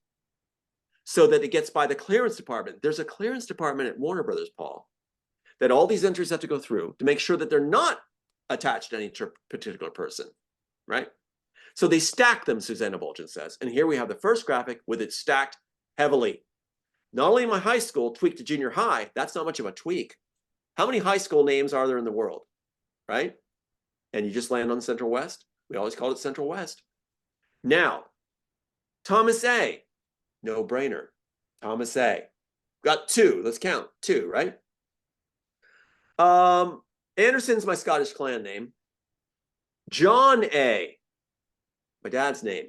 so that it gets by the clearance department. There's a clearance department at Warner Brothers, Paul, that all these entries have to go through to make sure that they're not attached to any particular person, right? So they stack them, Susanna Bolgen says. And here we have the first graphic with it stacked heavily. Not only my high school tweaked to junior high, that's not much of a tweak. How many high school names are there in the world, right? And you just land on Central West. We always called it Central West. Now, Thomas A. No brainer. Thomas A. Got two. Let's count. Two, right? Anderson's my Scottish clan name. John A. My dad's name.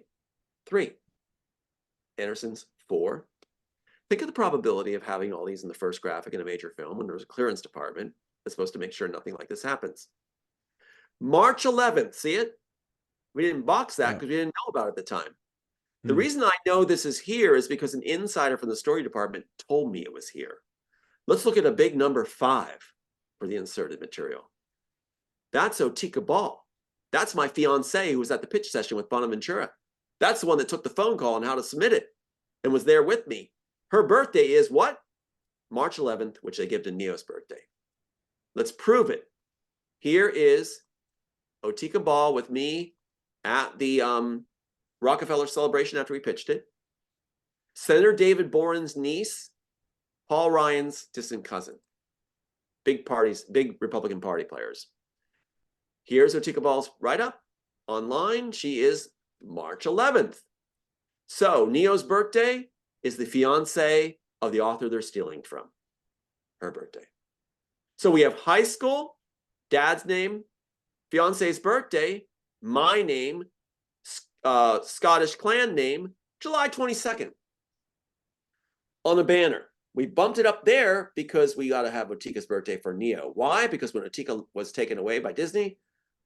3. Anderson's 4. Think of the probability of having all these in the first graphic in a major film when there's a clearance department that's supposed to make sure nothing like this happens. March 11th, see it? We didn't box that because we didn't know about it at the time. The reason I know this is here is because an insider from the story department told me it was here. Let's look at a big number 5 for the inserted material. That's Otika Ball. That's my fiance who was at the pitch session with Bonaventura. That's the one that took the phone call on how to submit it and was there with me. Her birthday is what? March 11th, which they give to Neo's birthday. Let's prove it. Here is Otika Ball with me at the Rockefeller celebration after we pitched it. Senator David Boren's niece, Paul Ryan's distant cousin. Big parties, big Republican Party players. Here's Otika Ball's write-up online. She is March 11th. So Neo's birthday is the fiance of the author they're stealing from. Her birthday. So we have high school, dad's name, fiance's birthday, my name, Scottish clan name, July 22nd. On the banner. We bumped it up there because we got to have Otika's birthday for Neo. Why? Because when Otika was taken away by Disney,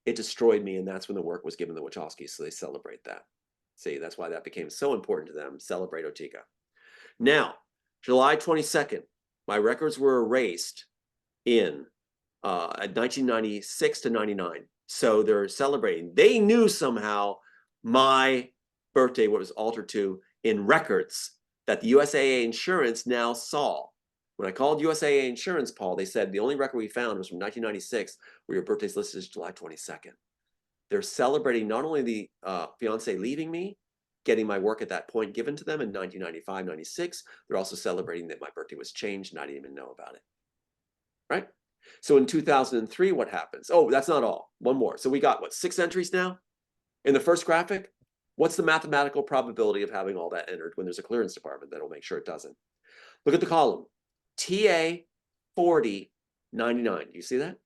it destroyed me, and that's when the work was given to the Wachowskis, so they celebrate that. See, that's why that became so important to them. Celebrate Otika. Now, July 22nd, my records were erased in 1996 to 99. So they're celebrating. They knew somehow my birthday was altered to in records that the USAA Insurance now saw. When I called USAA Insurance, Paul, they said the only record we found was from 1996 where your birthday's listed as July 22nd. They're celebrating not only the fiance leaving me, getting my work at that point given to them in 1995, 96, they're also celebrating that my birthday was changed and I didn't even know about it, right? So in 2003, what happens? Oh, that's not all. One more. So we got, what, 6 entries now? In the first graphic, what's the mathematical probability of having all that entered when there's a clearance department that'll make sure it doesn't? Look at the column. TA 40, 99. Do you see that?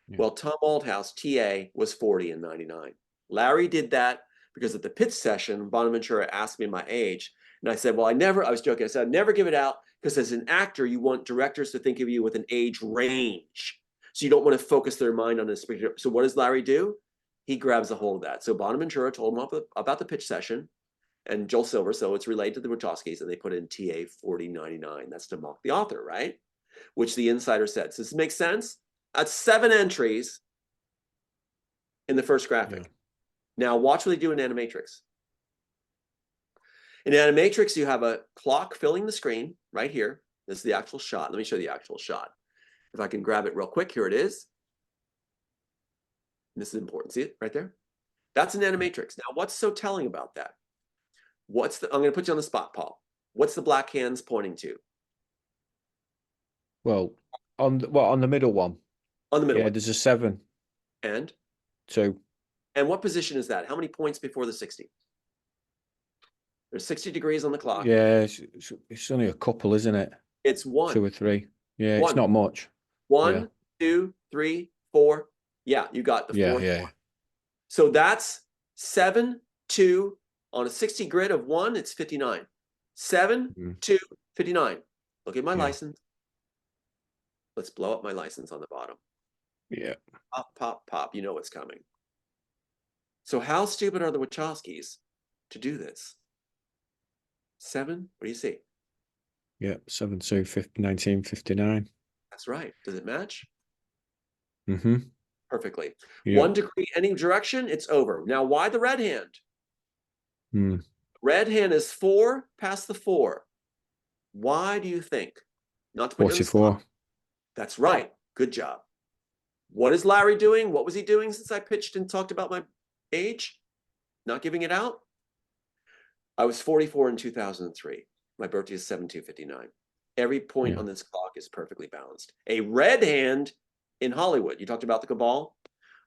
Yeah. Well, Tom Althouse, TA, was 40 and 99. Larry did that because at the pitch session, Bonaventura asked me my age. And I said, well, I was joking. I said, I'd never give it out because as an actor, you want directors to think of you with an age range. So you don't want to focus their mind on this. So what does Larry do? He grabs a hold of that. So Bonaventura told him about the pitch session and Joel Silver. So it's related to the Wachowskis and they put in TA 4099. That's to mock the author, right? Which the insider said. Does this make sense? That's 7 entries in the first graphic. Yeah. Now watch what they do in Animatrix. In Animatrix, you have a clock filling the screen right here. This is the actual shot. Let me show you the actual shot. If I can grab it real quick, here it is. This is important. See it right there? That's an Animatrix. Now, what's so telling about that? I'm going to put you on the spot, Paul. What's the black hands pointing to? Well, on the middle one. On the middle one. There's a 7. And? 2. And what position is that? How many points before the 60? There's 60 degrees on the clock. Yeah, it's only a couple, isn't it? It's 1. 2 or 3. Yeah, 1. It's not much. 1, 2, 3, 4. Yeah, you got the 4th one. So that's 7, 2 on a 60 grid of 1. It's 59. 7259. Look at my Yeah. license. Let's blow up my license on the bottom. Yeah. Pop, pop, pop. You know what's coming. So how stupid are the Wachowskis to do this? 7? What do you see? Yeah. 1959. That's right. Does it match? Mm-hmm. Perfectly. Yeah. 1 degree any direction, it's over. Now, why the red hand? Mm. Red hand is 4 past the 4. Why do you think? Not to put you on the spot. 44. That's right. Good job. What is Larry doing? What was he doing since I pitched and talked about my age? Not giving it out? I was 44 in 2003. My birthday is 7259. Every point Yeah. on this clock is perfectly balanced. A red hand in Hollywood. You talked about the cabal.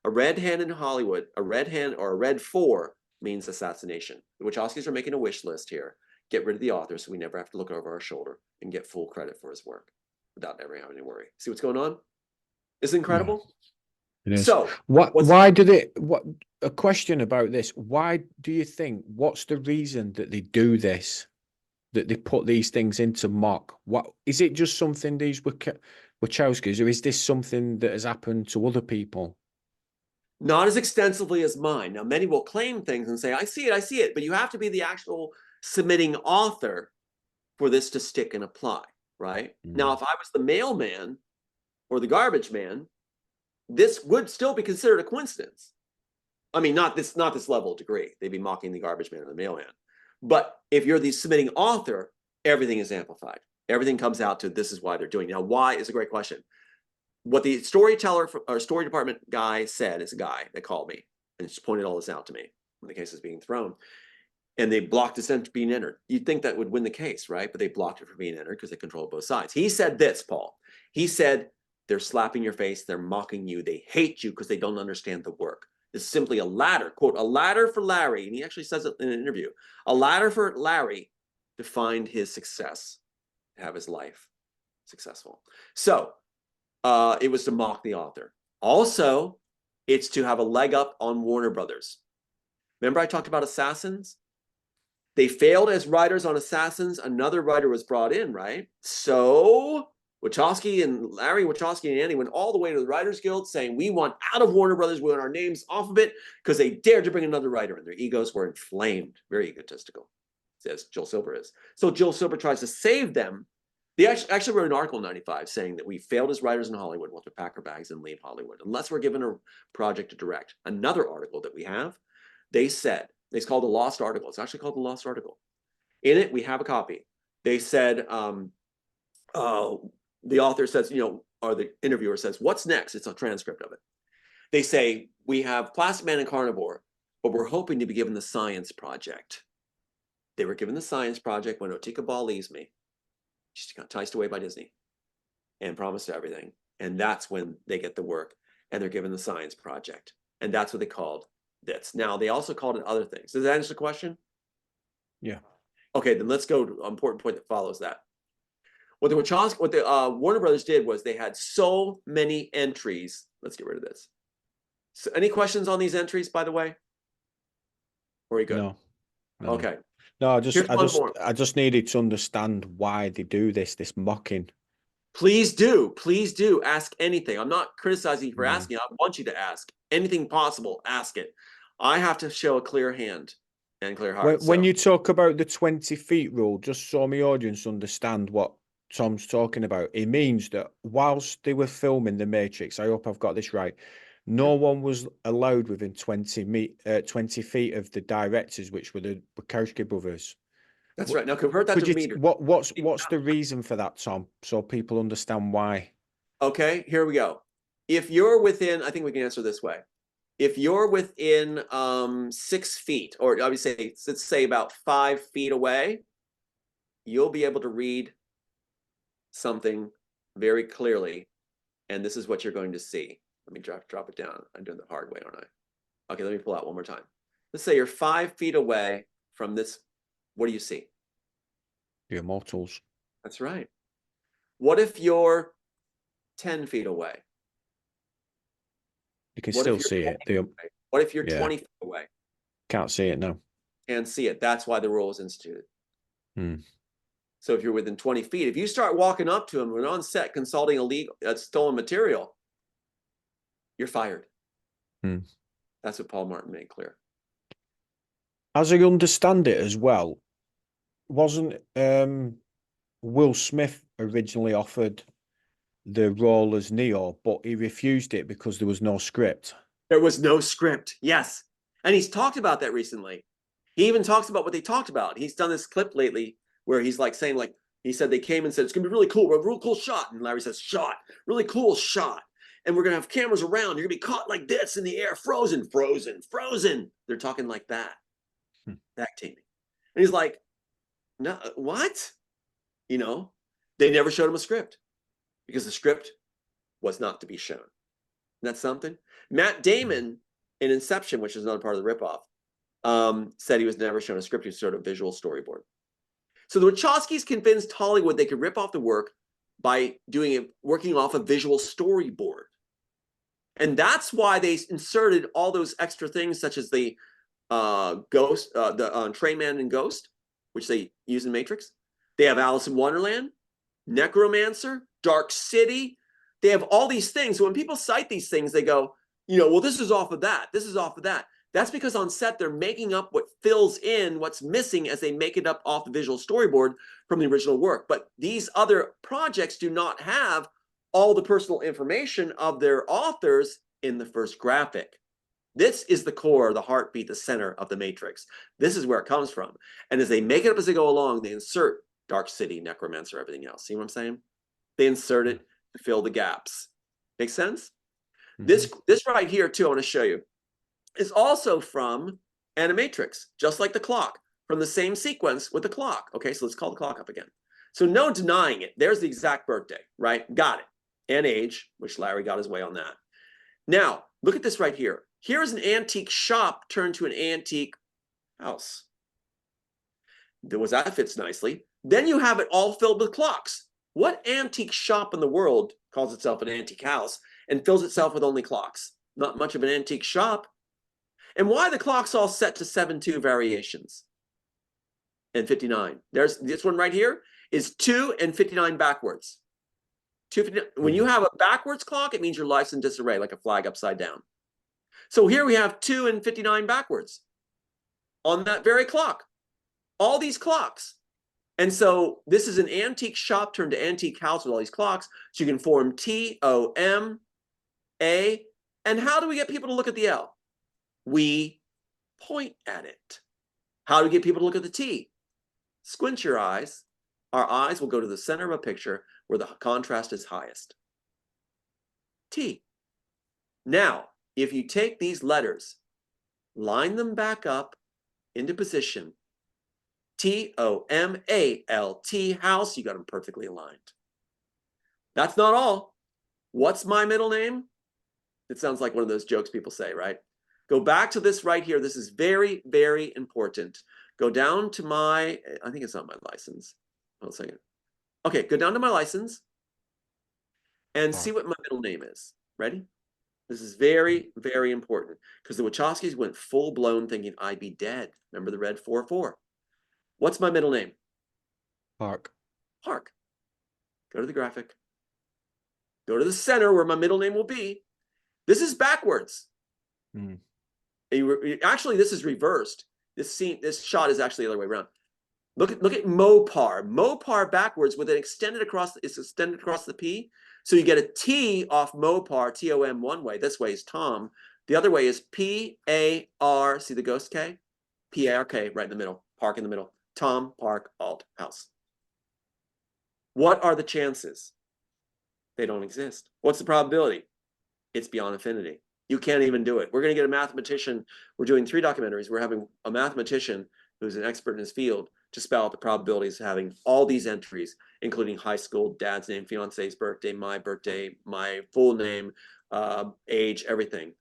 A red hand in Hollywood, a red hand or a red 4 means assassination. The Wachowskis are making a wish list here. Get rid of the author so we never have to look over our shoulder and get full credit for his work without ever having to worry. See what's going on? Isn't it incredible? Yeah, it is. So why did it, a question about this, why do you think, what's the reason that they do this, that they put these things into mock? What is it, just something these Wachowskis, or is this something that has happened to other people? not as extensively as mine. Now, many will claim things and say, I see it, but you have to be the actual submitting author for this to stick and apply, right? Now, if I was the mailman or the garbage man, this would still be considered a coincidence. I mean, not this level of degree. They'd be mocking the garbage man or the mailman. But if you're the submitting author, everything is amplified. Everything comes out to this is why they're doing it. Now, why is a great question. What the storyteller or story department guy said is a guy that called me and just pointed all this out to me when the case was being thrown. And they blocked this from being entered. You'd think that would win the case, right? But they blocked it from being entered because they control both sides. He said this, Paul. He said, they're slapping your face. They're mocking you. They hate you because they don't understand the work. It's simply a ladder, quote, a ladder for Larry. And he actually says it in an interview, a ladder for Larry to find his success, to have his life successful. So it was to mock the author. Also, it's to have a leg up on Warner Brothers. Remember I talked about Assassins? They failed as writers on Assassins. Another writer was brought in, right? So Wachowski and Larry Wachowski and Andy went all the way to the Writers Guild saying, we want out of Warner Brothers, we want our names off of it, because they dared to bring another writer in. Their egos were inflamed, very egotistical, as Joel Silver is. So Joel Silver tries to save them. They actually wrote an article in 95 saying that we failed as writers in Hollywood. We'll have to pack our bags and leave Hollywood unless we're given a project to direct. Another article that we have, they said, it's called the Lost Article. It's actually called the Lost Article. In it, we have a copy. They said, the author says, or the interviewer says, what's next? It's a transcript of it. They say, we have Plastic Man and Carnivore, but we're hoping to be given the science project. They were given the science project when Otika Ball leaves me. She got enticed away by Disney and promised everything. And that's when they get the work and they're given the science project. And that's what they called this. Now, they also called it other things. Does that answer the question? Yeah. Okay, then let's go to an important point that follows that. What the Warner Brothers did was they had so many entries. Let's get rid of this. So any questions on these entries, by the way? Or are you good? No. Okay. No, I just needed to understand why they do this mocking. Please do ask anything. I'm not criticizing you for asking. I want you to ask anything possible. Ask it. I have to show a clear hand and clear heart. When you talk about the 20 feet rule, just so my audience understand what Tom's talking about, it means that whilst they were filming The Matrix, I hope I've got this right, no one was allowed within 20 feet of the directors, which were the Wachowski brothers. That's right. Now convert that to meters. What's the reason for that, Tom? So people understand why. Okay, here we go. If you're within, I think we can answer this way. If you're within 6 feet, or I would say, let's say about 5 feet away, you'll be able to read something very clearly. And this is what you're going to see. Let me drop it down. I'm doing the hard way, aren't I? Okay, let me pull out one more time. Let's say you're 5 feet away from this. What do you see? The Immortals. That's right. What if you're 10 feet away? You can still see it. What if you're 20 feet away? Can't see it, no. Can't see it. That's why the rule was instituted. So if you're within 20 feet, if you start walking up to him when on set consulting illegal stolen material, you're fired. That's what Paul Martin made clear. As I understand it as well, wasn't Will Smith originally offered the role as Neo, but he refused it because there was no script? There was no script. Yes. And he's talked about that recently. He even talks about what they talked about. He's done this clip lately where he's like saying, like, he said they came and said, it's going to be really cool. We have a real cool shot. And Larry says, shot, really cool shot. And we're going to have cameras around. You're going to be caught like this in the air, frozen, frozen, frozen. They're talking like that. That teaming. And he's like, no, what? You know, they never showed him a script because the script was not to be shown. Isn't that something? Matt Damon in Inception, which is another part of the ripoff, said he was never shown a script. He was sort of visual storyboard. So the Wachowskis convinced Hollywood they could rip off the work by doing it, working off a visual storyboard. And that's why they inserted all those extra things, such as the Ghost, Train Man and Ghost, which they use in Matrix. They have Alice in Wonderland, Necromancer, Dark City. They have all these things. So when people cite these things, they go, you know, well, this is off of that. This is off of that. That's because on set, they're making up what fills in what's missing as they make it up off the visual storyboard from the original work. But these other projects do not have all the personal information of their authors in the first graphic. This is the core, the heartbeat, the center of the Matrix. This is where it comes from. And as they make it up as they go along, they insert Dark City, Necromancer, everything else. See what I'm saying? They insert it to fill the gaps. Make sense? This right here, too, I want to show you, is also from Animatrix, just like the clock, from the same sequence with the clock. Okay, so let's call the clock up again. So no denying it. There's the exact birthday, right? Got it. And age, which Larry got his way on that. Now, look at this right here. Here's an antique shop turned to an antique house. That fits nicely. Then you have it all filled with clocks. What antique shop in the world calls itself an antique house and fills itself with only clocks? Not much of an antique shop. And why are the clocks all set to 7/2 variations and 59? There's this one right here is 2 and 59 backwards. 259. When you have a backwards clock, it means your life's in disarray, like a flag upside down. So here we have 2 and 59 backwards on that very clock. All these clocks. And so this is an antique shop turned to antique house with all these clocks. So you can form T-O-M-A. And how do we get people to look at the L? We point at it. How do we get people to look at the T? Squint your eyes. Our eyes will go to the center of a picture where the contrast is highest. T. Now, if you take these letters, line them back up into position, T-O-M-A-L-T, house, you got them perfectly aligned. That's not all. What's my middle name? It sounds like one of those jokes people say, right? Go back to this right here. This is very, very important. Go down to my, I think it's not my license. Hold on a second. Okay, go down to my license and see what my middle name is. Ready? This is very, very important because the Wachowskis went full blown thinking I'd be dead. Remember the red 4-4? What's my middle name? Park. Park. Go to the graphic. Go to the center where my middle name will be. This is backwards. Actually, this is reversed. This shot is actually the other way around. Look at Mopar. Mopar backwards with it extended across. It's extended across the P. So you get a T off Mopar, T-O-M one way. This way is Tom. The other way is P-A-R. See the ghost K? P-A-R-K right in the middle. Park in the middle. Tom, Park, Alt, House. What are the chances? They don't exist. What's the probability? It's beyond infinity. You can't even do it. We're going to get a mathematician. We're doing 3 documentaries. We're having a mathematician who's an expert in his field to spell out the probabilities of having all these entries, including high school, dad's name, fiance's birthday, my full name, age, everything.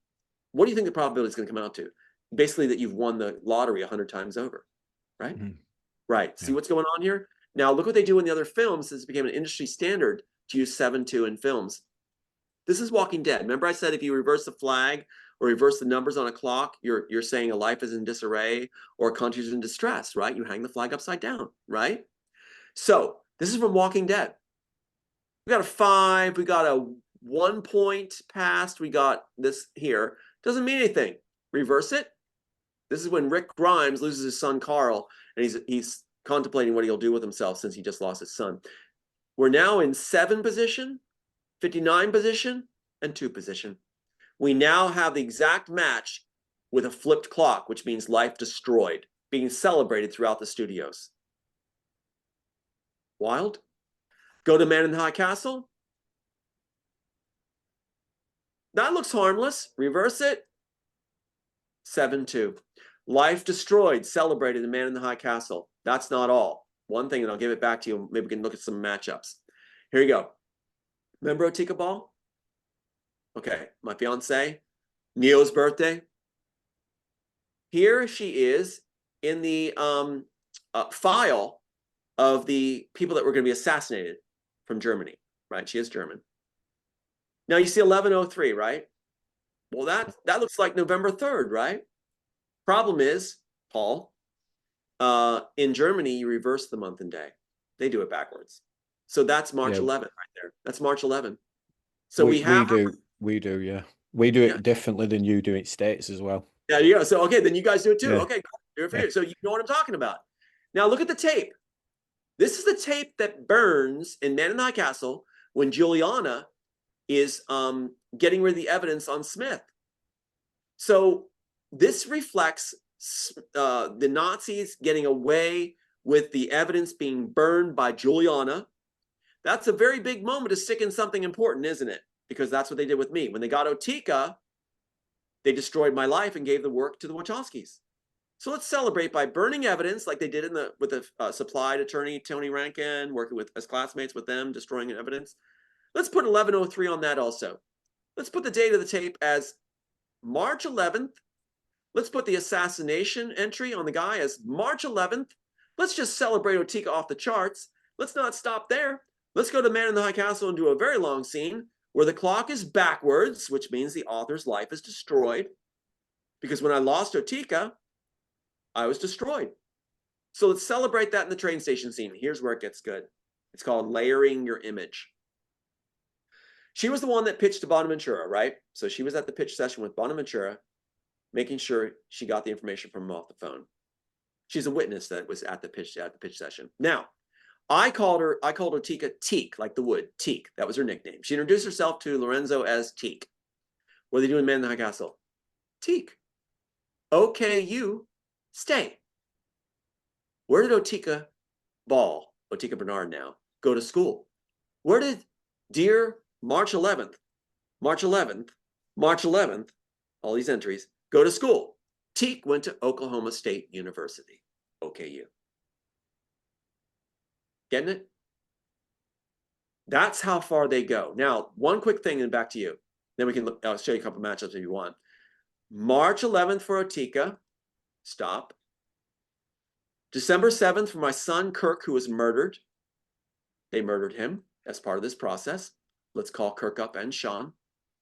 What do you think the probability is going to come out to? Basically that you've won the lottery 100 times over, right? Right. See what's going on here? Now look what they do in the other films. This became an industry standard to use 7/2 in films. This is Walking Dead. Remember I said if you reverse the flag or reverse the numbers on a clock, you're saying a life is in disarray or a country's in distress, right? You hang the flag upside down, right? So this is from Walking Dead. We got a 5, we got a 1 point passed, we got this here. Doesn't mean anything. Reverse it. This is when Rick Grimes loses his son Carl, and he's contemplating what he'll do with himself since he just lost his son. We're now in 7 position, 59 position, and 2 position. We now have the exact match with a flipped clock, which means life destroyed, being celebrated throughout the studios. Wild? Go to Man in the High Castle. That looks harmless. Reverse it. 7-2. Life destroyed, celebrated in Man in the High Castle. That's not all. One thing, and I'll give it back to you. Maybe we can look at some matchups. Here you go. Remember Otika Ball? Okay, my fiance, Neo's birthday. Here she is in the file of the people that were going to be assassinated from Germany, right? She is German. Now you see 1103, right? Well, that looks like November 3rd, right? Problem is, Paul, in Germany, you reverse the month and day. They do it backwards. So that's March 11th right there. That's March 11th. So we do, yeah. We do it differently than you do in States as well. Yeah, yeah. So, okay, then you guys do it too. Yeah. Okay, cool. Do it for you. So you know what I'm talking about. Now look at the tape. This is the tape that burns in Man in the High Castle when Juliana is getting rid of the evidence on Smith. So this reflects the Nazis getting away with the evidence being burned by Juliana. That's a very big moment to stick in something important, isn't it? Because that's what they did with me. When they got Otika, they destroyed my life and gave the work to the Wachowskis. So let's celebrate by burning evidence like they did with the supplied attorney, Tony Rankin, working as classmates with them, destroying evidence. Let's put 1103 on that also. Let's put the date of the tape as March 11th. Let's put the assassination entry on the guy as March 11th. Let's just celebrate Otika off the charts. Let's not stop there. Let's go to Man in the High Castle and do a very long scene where the clock is backwards, which means the author's life is destroyed. Because when I lost Otika, I was destroyed. So let's celebrate that in the train station scene. Here's where it gets good. It's called layering your image. She was the one that pitched to Bonaventura, right? So she was at the pitch session with Bonaventura, making sure she got the information from him off the phone. She's a witness that was at the pitch session. Now, I called Otika Teak, like the wood, Teak. That was her nickname. She introduced herself to Lorenzo as Teak. What are they doing in Man in the High Castle? Teak. Okay, you stay. Where did Otika Bernard now, go to school? Where did dear March 11th, March 11th, March 11th, all these entries, go to school? Teak went to Oklahoma State University, OKU. Getting it? That's how far they go. Now, one quick thing and back to you. Then we can look, I'll show you a couple matchups if you want. March 11th for Otika. Stop. December 7th for my son Kirk, who was murdered. They murdered him as part of this process. Let's call Kirk up and Sean,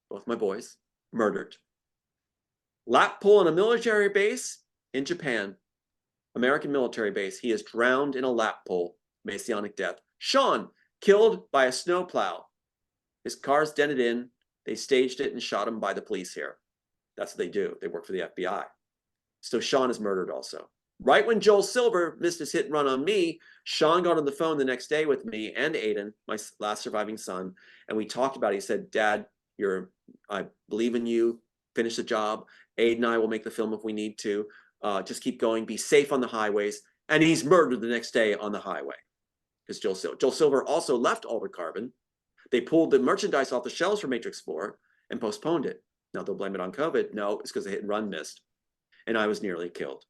both my boys, murdered. Lap pull on a military base in Japan, American military base. He is drowned in a lap pull, Messianic death. Sean killed by a snowplow. His car's dented in. They staged it and shot him by the police here. That's what they do. They work for the FBI. So Sean is murdered also. Right when Joel Silver missed his hit and run on me, Sean got on the phone the next day with me and Aiden, my last surviving son, and we talked about it. He said, Dad, I believe in you. Finish the job. Aiden and I will make the film if we need to. Just keep going. Be safe on the highways. And he's murdered the next day on the highway. Because Joel Silver also left Altered Carbon. They pulled the merchandise off the shelves for Matrix 4 and postponed it. Now they'll blame it on COVID. No, it's because the hit and run missed. And I was nearly killed.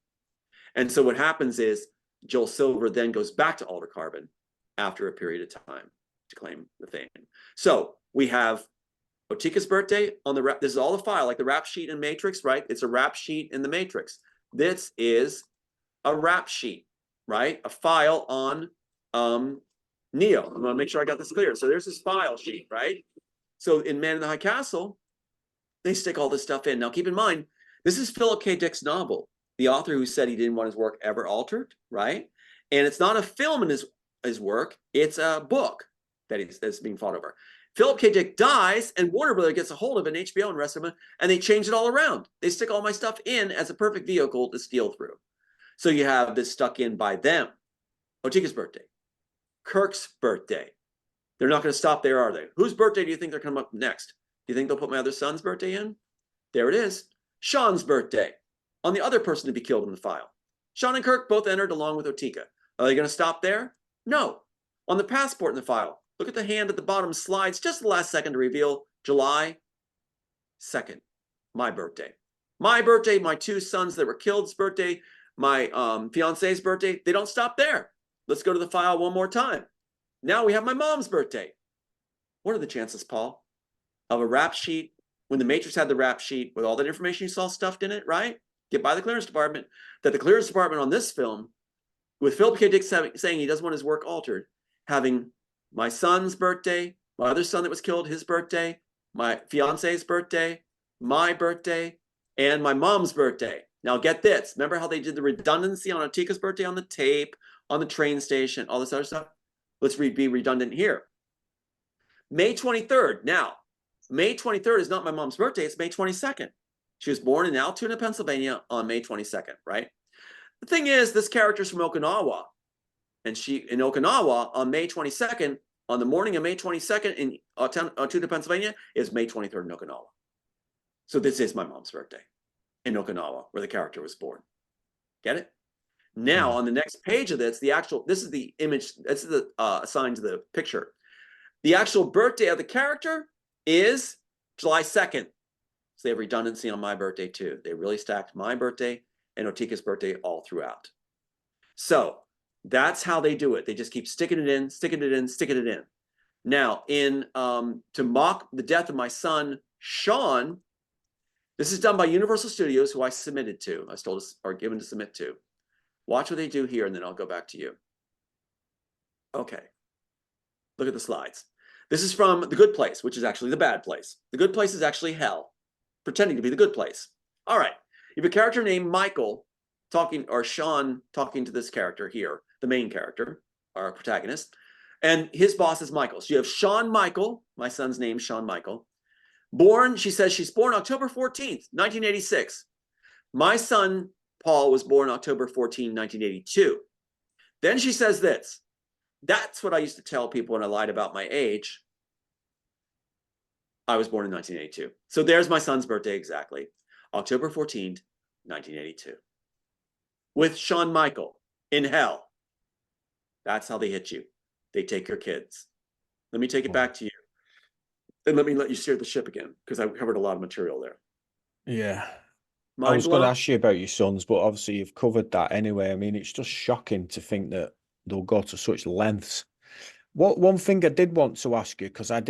And so what happens is Joel Silver then goes back to Altered Carbon after a period of time to claim the fame. So we have Otika's birthday on the rap. This is all the file, like the rap sheet in Matrix, right? It's a rap sheet in the Matrix. This is a rap sheet, right? A file on Neo. I'm gonna make sure I got this clear. So there's this file sheet, right? So in Man in the High Castle, they stick all this stuff in. Now keep in mind, this is Philip K. Dick's novel, the author who said he didn't want his work ever altered, right? And it's not a film in his his work. It's a book that's being fought over. Philip K. Dick dies, and Warner Brothers gets a hold of it, and HBO and the rest of them, and they change it all around. They stick all my stuff in as a perfect vehicle to steal through. So you have this stuck in by them. Otika's birthday, Kirk's birthday. They're not going to stop there, are they? Whose birthday do you think they're coming up next? Do you think they'll put my other son's birthday in? There it is. Sean's birthday, on the other person to be killed in the file. Sean and Kirk both entered along with Otika. Are they going to stop there? No. On the passport in the file, look at the hand at the bottom slides just the last second to reveal July 2nd, my birthday. My birthday, my two sons that were killed's birthday, my fiance's birthday. They don't stop there. Let's go to the file one more time. Now we have my mom's birthday. What are the chances, Paul, of a rap sheet, when the Matrix had the rap sheet with all that information you saw stuffed in it, right? Get by the clearance department, that the clearance department on this film, with Philip K. Dick saying he doesn't want his work altered, having my son's birthday, my other son that was killed, his birthday, my fiance's birthday, my birthday, and my mom's birthday. Now get this. Remember how they did the redundancy on Otika's birthday on the tape, on the train station, all this other stuff? Let's be redundant here. May 23rd. Now, May 23rd is not my mom's birthday. It's May 22nd. She was born in Altoona, Pennsylvania on May 22nd, right? The thing is, this character's from Okinawa. And she, in Okinawa, on May 22nd, on the morning of May 22nd in Altoona, Pennsylvania, is May 23rd in Okinawa. So this is my mom's birthday in Okinawa, where the character was born. Get it? Now, on the next page of this, this is the image, this is the assigned to the picture. The actual birthday of the character is July 2nd. So they have redundancy on my birthday too. They really stacked my birthday and Otika's birthday all throughout. So that's how they do it. They just keep sticking it in, sticking it in, sticking it in. Now, to mock the death of my son, Sean, this is done by Universal Studios, who I submitted to. I was told or given to submit to. Watch what they do here, and then I'll go back to you. Okay. Look at the slides. This is from The Good Place, which is actually the bad place. The Good Place is actually hell, pretending to be the good place. All right. You have a character named Michael talking, or Sean talking to this character here, the main character, our protagonist, and his boss is Michael. So you have Sean Michael, my son's name, Sean Michael. Born, she says she's born October 14th, 1986. My son, Paul, was born October 14, 1982. Then she says this. That's what I used to tell people when I lied about my age. I was born in 1982. So there's my son's birthday exactly. October 14th, 1982. With Sean Michael in hell. That's how they hit you. They take your kids. Let me take it back to you. And let me let you steer the ship again, because I covered a lot of material there. Yeah. Mind I was going to blown? ask you about your sons, but obviously you've covered that anyway. I mean, it's just shocking to think that they'll go to such lengths. One thing I did want to ask you, because I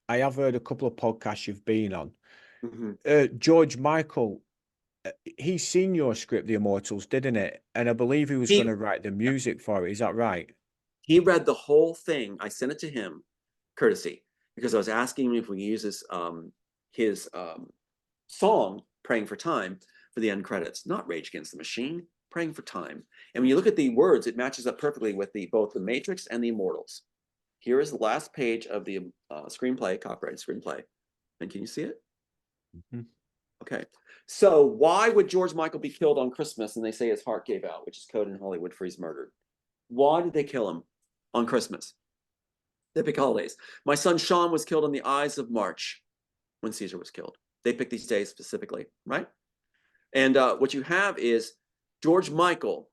have heard a couple of podcasts you've been on. George Michael, he's seen your script, The Immortals, didn't it? And I believe he was going to write the music for it. Is that right? He read the whole thing. I sent it to him, courtesy, because I was asking him if we could use his song, Praying for Time, for the end credits. Not Rage Against the Machine, Praying for Time. And when you look at the words, it matches up perfectly with both the Matrix and the Immortals. Here is the last page of the screenplay, copyrighted screenplay. And can you see it? Okay. So why would George Michael be killed on Christmas and they say his heart gave out, which is code in Hollywood for he's murdered? Why did they kill him on Christmas? They pick holidays. My son Sean was killed on the Ides of March when Caesar was killed. They pick these days specifically, right? And what you have is George Michael.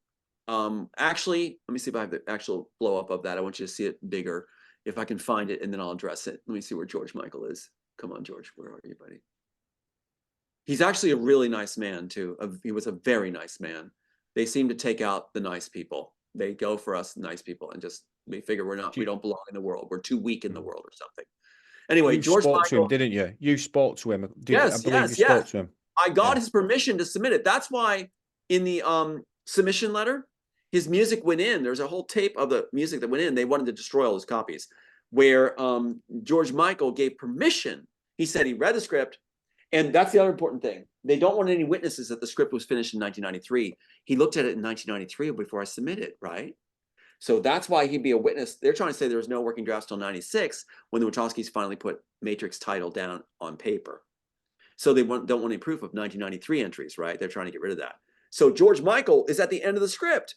Actually, let me see if I have the actual blow up of that. I want you to see it bigger. If I can find it, and then I'll address it. Let me see where George Michael is. Come on, George, where are you, buddy? He's actually a really nice man, too. He was a very nice man. They seem to take out the nice people. They go for us nice people and just, we figure we don't belong in the world. We're too weak in the world or something. Anyway, You George spoke Michael, to him, didn't you? You spoke to him. Yes, I believe yes, you spoke yes. to him. I got his permission to submit it. That's why in the submission letter, his music went in. There's a whole tape of the music that went in. They wanted to destroy all his copies, where George Michael gave permission. He said he read the script. And that's the other important thing. They don't want any witnesses that the script was finished in 1993. He looked at it in 1993 before I submitted, right? So that's why he'd be a witness. They're trying to say there was no working drafts till 96 when the Wachowskis finally put Matrix title down on paper. So they don't want any proof of 1993 entries, right? They're trying to get rid of that. So George Michael is at the end of the script.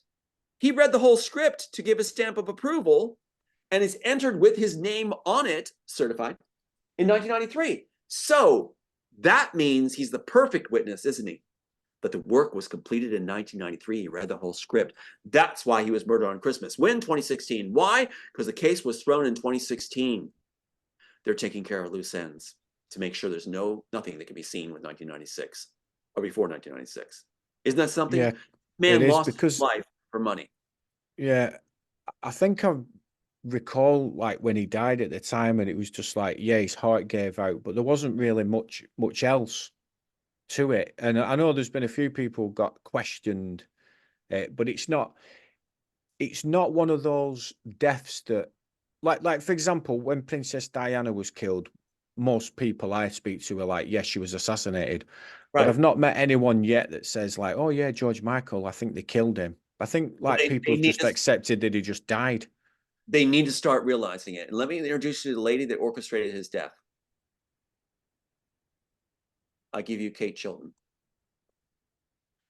He read the whole script to give a stamp of approval and is entered with his name on it, certified, in 1993. So that means he's the perfect witness, isn't he? But the work was completed in 1993. He read the whole script. That's why he was murdered on Christmas. When? 2016. Why? Because the case was thrown in 2016. They're taking care of loose ends to make sure there's nothing that can be seen with 1996 or before 1996. Isn't that something? Yeah, Man it is, lost his because life for money. yeah, I think I recall like when he died at the time, and it was just like, yeah, his heart gave out, but there wasn't really much else to it. And I know there's been a few people got questioned, but it's not one of those deaths that, like for example, when Princess Diana was killed, most people I speak to are like, yes, she was assassinated. But Right. I've not met anyone yet that says like, oh yeah, George Michael, I think they killed him. I think like people have just accepted that he just died. They need to start realizing it. And let me introduce you to the lady that orchestrated his death. I give you Kate Chilton.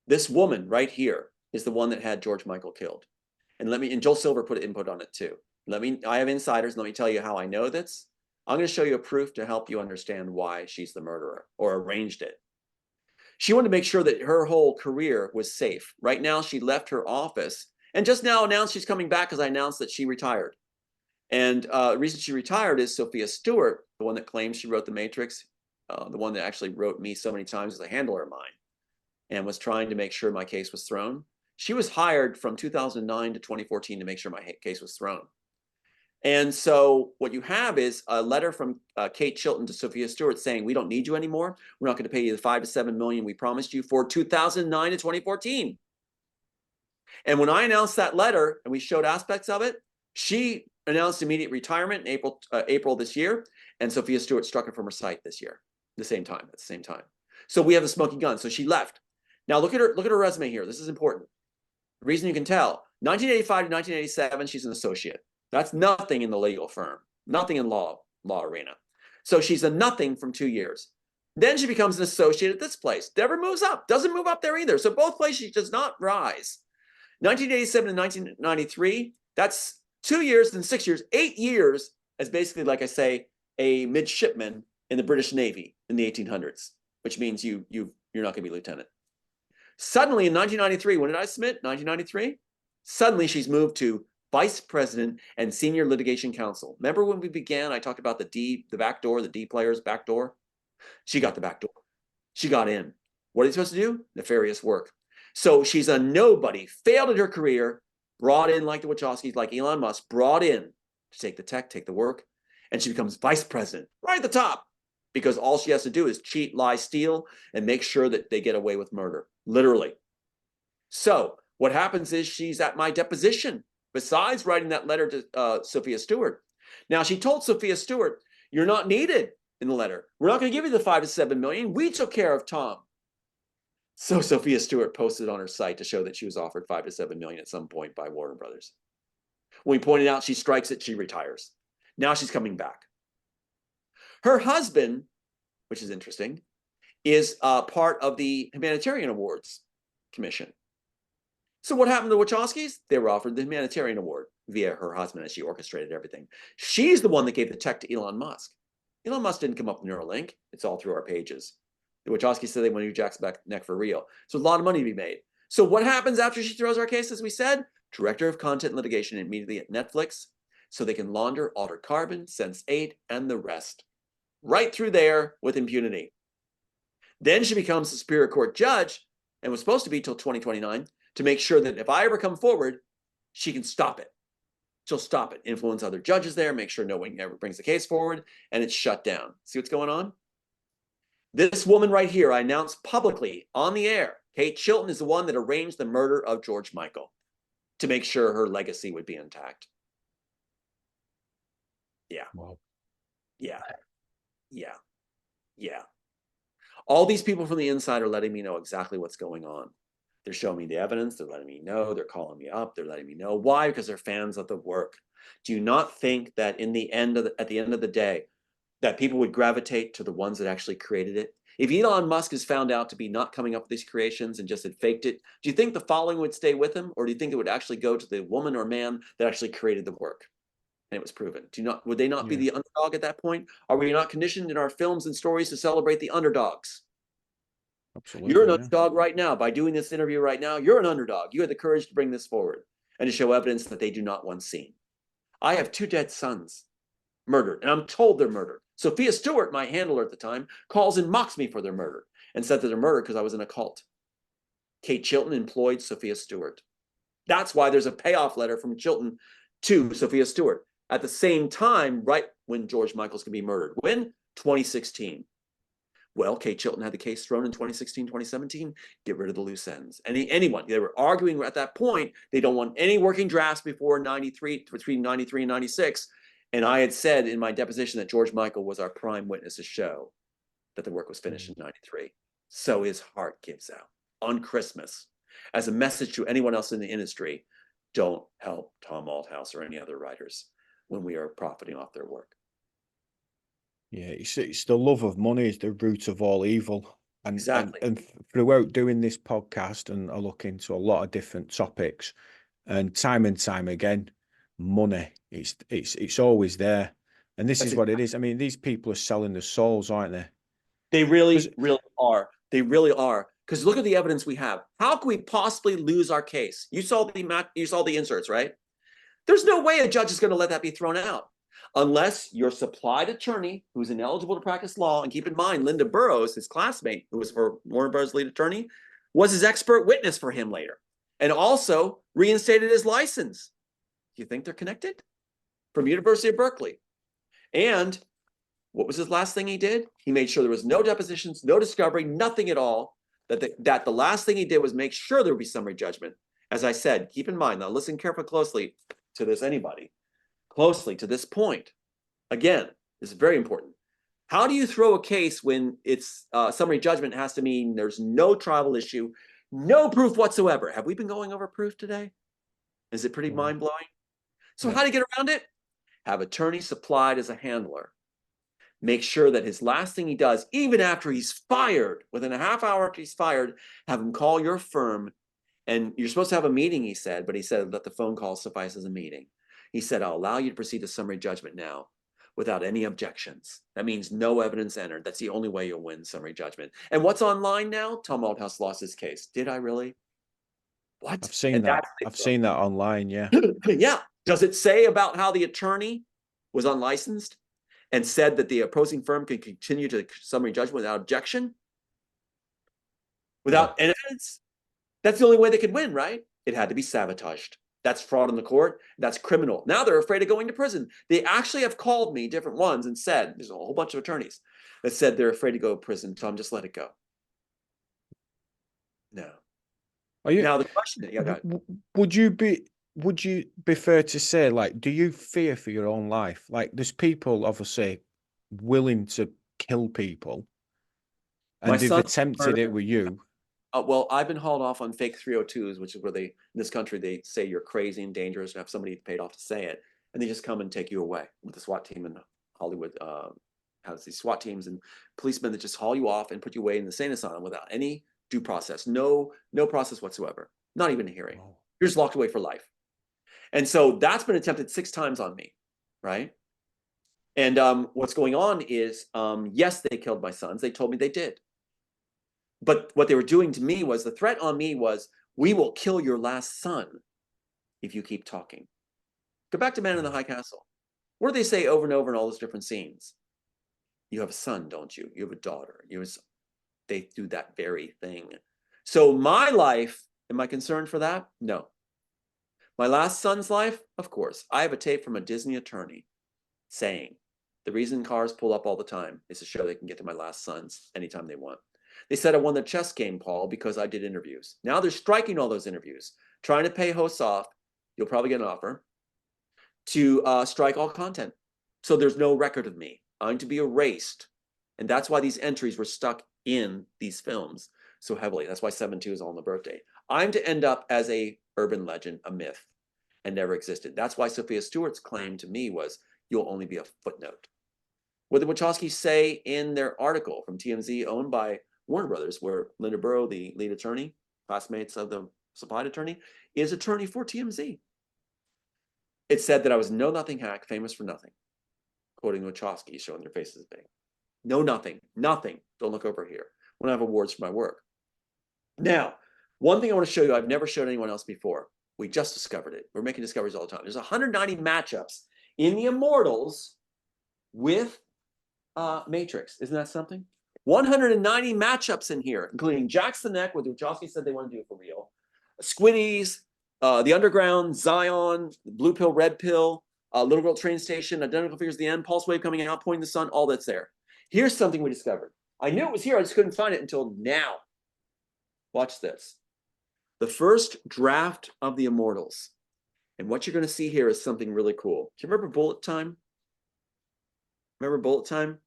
This woman right here is the one that had George Michael killed. And Joel Silver put input on it too. I have insiders. Let me tell you how I know this. I'm going to show you a proof to help you understand why she's the murderer or arranged it. She wanted to make sure that her whole career was safe. Right now, she left her office and just now announced she's coming back because I announced that she retired. And the reason she retired is Sophia Stewart, the one that claims she wrote The Matrix, the one that actually wrote me so many times as a handler of mine, and was trying to make sure my case was thrown. She was hired from 2009 to 2014 to make sure my case was thrown. And so what you have is a letter from Kate Chilton to Sophia Stewart saying, we don't need you anymore. We're not going to pay you the $5 to $7 million we promised you for 2009 to 2014. And when I announced that letter and we showed aspects of it, she announced immediate retirement in April this year, and Sophia Stewart struck it from her site this year, at the same time. So we have the smoking gun. So she left. Now look at her resume here. This is important. The reason you can tell, 1985 to 1987, she's an associate. That's nothing in the legal firm, nothing in law arena. So she's a nothing from 2 years. Then she becomes an associate at this place. Never moves up, doesn't move up there either. So both places she does not rise. 1987 to 1993, that's 2 years, then 6 years, 8 years as basically, like I say, a midshipman in the British Navy in the 1800s, which means you're not going to be lieutenant. Suddenly in 1993, when did I submit? 1993? Suddenly she's moved to vice president and senior litigation counsel. Remember when we began, I talked about the back door, the D player's back door? She got the back door. She got in. What are you supposed to do? Nefarious work. So she's a nobody, failed at her career, brought in like the Wachowskis, like Elon Musk, brought in to take the tech, take the work, and she becomes vice president right at the top because all she has to do is cheat, lie, steal, and make sure that they get away with murder, literally. So what happens is she's at my deposition, besides writing that letter to Sophia Stewart. Now, she told Sophia Stewart, you're not needed in the letter. We're not going to give you the $5 to $7 million. We took care of Tom. So Sophia Stewart posted on her site to show that she was offered $5 to $7 million at some point by Warner Brothers. When we pointed out she strikes it, she retires. Now she's coming back. Her husband, which is interesting, is part of the Humanitarian Awards Commission. So what happened to the Wachowskis? They were offered the Humanitarian Award via her husband as she orchestrated everything. She's the one that gave the tech to Elon Musk. Elon Musk didn't come up with Neuralink. It's all through our pages. The Wachowskis said they want to do Jack's neck for real. So a lot of money to be made. So what happens after she throws our case, as we said? Director of Content Litigation immediately at Netflix, so they can launder Altered Carbon, Sense8, and the rest. Right through there with impunity. Then she becomes a Superior Court judge and was supposed to be till 2029 to make sure that if I ever come forward, she can stop it. She'll stop it, influence other judges there, make sure no one ever brings the case forward, and it's shut down. See what's going on? This woman right here, I announced publicly on the air, Kate Chilton is the one that arranged the murder of George Michael to make sure her legacy would be intact. Yeah. Wow. Yeah. Yeah. Yeah. All these people from the inside are letting me know exactly what's going on. They're showing me the evidence. They're letting me know. They're calling me up. They're letting me know. Why? Because they're fans of the work. Do you not think that at the end of the day, that people would gravitate to the ones that actually created it? If Elon Musk is found out to be not coming up with these creations and just had faked it, do you think the following would stay with him, or do you think it would actually go to the woman or man that actually created the work? And it was proven. Would they not be the underdog at that point? Are we not conditioned in our films and stories to celebrate the underdogs? Absolutely. You're an underdog right now. By doing this interview right now, you're an underdog. You had the courage to bring this forward and to show evidence that they do not want seen. I have 2 dead sons murdered, and I'm told they're murdered. Sophia Stewart, my handler at the time, calls and mocks me for their murder and said that they're murdered because I was in a cult. Kate Chilton employed Sophia Stewart. That's why there's a payoff letter from Chilton to Sophia Stewart at the same time, right when George Michael's going to be murdered. When? 2016. Well, Kate Chilton had the case thrown in 2016, 2017. Get rid of the loose ends. Anyone, they were arguing at that point, they don't want any working drafts before 93, between 93 and 96. And I had said in my deposition that George Michael was our prime witness to show that the work was finished in 93. So his heart gives out on Christmas as a message to anyone else in the industry. Don't help Tom Althouse or any other writers when we are profiting off their work. Yeah, it's the love of money is the root of all evil. And, Exactly. and throughout doing this podcast, and I look into a lot of different topics, and time again, money, it's always there. And this is what it is. I mean, these people are selling their souls, aren't they? They really, really are. They really are. Because look at the evidence we have. How can we possibly lose our case? You saw the inserts, right? There's no way a judge is going to let that be thrown out unless your supplied attorney, who's ineligible to practice law, and keep in mind, Linda Burrows, his classmate, who was for Warner Bros. Lead attorney, was his expert witness for him later, and also reinstated his license. Do you think they're connected? From University of Berkeley. And what was his last thing he did? He made sure there was no depositions, no discovery, nothing at all. That the last thing he did was make sure there would be summary judgment. As I said, keep in mind, now listen carefully, closely to this, anybody, closely to this point. Again, this is very important. How do you throw a case when it's summary judgment has to mean there's no tribal issue, no proof whatsoever? Have we been going over proof today? Is it pretty mind-blowing? So how do you get around it? Have attorney supplied as a handler. Make sure that his last thing he does, even after he's fired, within a half hour after he's fired, have him call your firm. And you're supposed to have a meeting, he said, but he said that the phone call suffice as a meeting. He said, I'll allow you to proceed to summary judgment now without any objections. That means no evidence entered. That's the only way you'll win summary judgment. And what's online now? Tom Althouse lost his case. Did I really? What? I've seen that. I've seen that online, yeah. Yeah. Does it say about how the attorney was unlicensed and said that the opposing firm can continue to summary judgment without objection? Without evidence? That's the only way they could win, right? It had to be sabotaged. That's fraud in the court. That's criminal. Now they're afraid of going to prison. They actually have called me, different ones, and said, there's a whole bunch of attorneys that said they're afraid to go to prison. Tom, just let it go. No. Now the question, would you be fair to say, like, do you fear for your own life? Like, there's people obviously willing to kill people, and they've attempted it with you. Well, I've been hauled off on fake 302s, which is where in this country, they say you're crazy and dangerous and have somebody paid off to say it. And they just come and take you away with the SWAT team in Hollywood. Has these SWAT teams and policemen that just haul you off and put you away in the insane asylum without any due process, no process whatsoever, not even a hearing. Oh. You're just locked away for life. And so that's been attempted 6 times on me, right? And what's going on is, yes, they killed my sons. They told me they did. But what they were doing to me was, the threat on me was, we will kill your last son if you keep talking. Go back to Man in the High Castle. What do they say over and over in all those different scenes? You have a son, don't you? You have a daughter. They do that very thing. So my life, am I concerned for that? No. My last son's life? Of course. I have a tape from a Disney attorney saying, the reason cars pull up all the time is to show they can get to my last sons anytime they want. They said I won the chess game, Paul, because I did interviews. Now they're striking all those interviews, trying to pay hosts off. You'll probably get an offer to strike all content. So there's no record of me. I'm to be erased. And that's why these entries were stuck in these films so heavily. That's why 7/2 is all on the birthday. I'm to end up as a urban legend, a myth, and never existed. That's why Sophia Stewart's claim to me was, you'll only be a footnote. What did Wachowskis say in their article from TMZ, owned by Warner Brothers, where Linda Burrow, the lead attorney, classmates of the supplied attorney, is attorney for TMZ? It said that I was know-nothing hack, famous for nothing, quoting Wachowski, showing their faces big. Know nothing, nothing. Don't look over here. When I have awards for my work. Now, one thing I want to show you, I've never showed anyone else before. We just discovered it. We're making discoveries all the time. There's 190 matchups in the Immortals with Matrix. Isn't that something? 190 matchups in here, including Jack's the Neck, what the Wachowski said they want to do for real. Squiddies, the Underground, Zion, Blue Pill, Red Pill, Little Girl Train Station, Identical Figures, the End, Pulse Wave coming out, Pointing the Sun, all that's there. Here's something we discovered. I knew it was here, I just couldn't find it until now. Watch this. The first draft of the Immortals. And what you're going to see here is something really cool. Do you remember Bullet Time? Remember Bullet Time?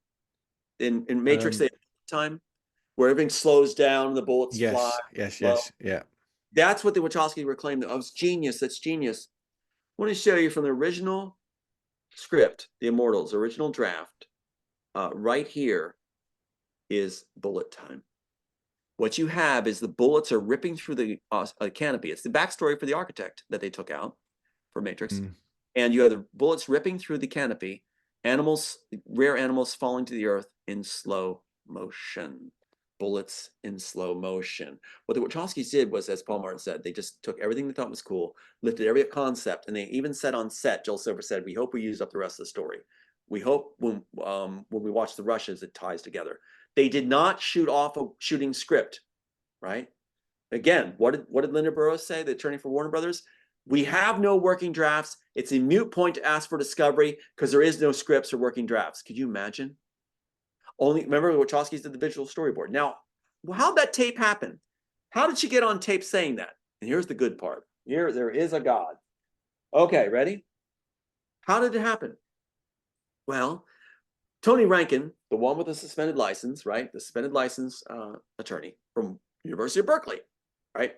In Matrix, they have Bullet Time, where everything slows down and the bullets fly. Yes, yeah. That's what the Wachowski reclaimed. Oh, it's genius. That's genius. I want to show you from the original script, the Immortals, original draft. Right here is Bullet Time. What you have is the bullets are ripping through the canopy. It's the backstory for the architect that they took out for Matrix. And you have the bullets ripping through the canopy, animals, rare animals falling to the earth in slow motion. Bullets in slow motion. What the Wachowskis did was, as Paul Martin said, they just took everything they thought was cool, lifted every concept, and they even said on set, Joel Silver said, we hope we use up the rest of the story. We hope when we watch the rushes, it ties together. They did not shoot off a shooting script, right? Again, what did Linda Burrows say, the attorney for Warner Brothers? We have no working drafts. It's a moot point to ask for discovery because there is no scripts or working drafts. Could you imagine? Only remember the Wachowskis did the visual storyboard. Now, how'd that tape happen? How did she get on tape saying that? And here's the good part. Here, there is a God. Okay, ready? How did it happen? Well, Tony Rankin, the one with the suspended license, right? The suspended license attorney from University of Berkeley, right?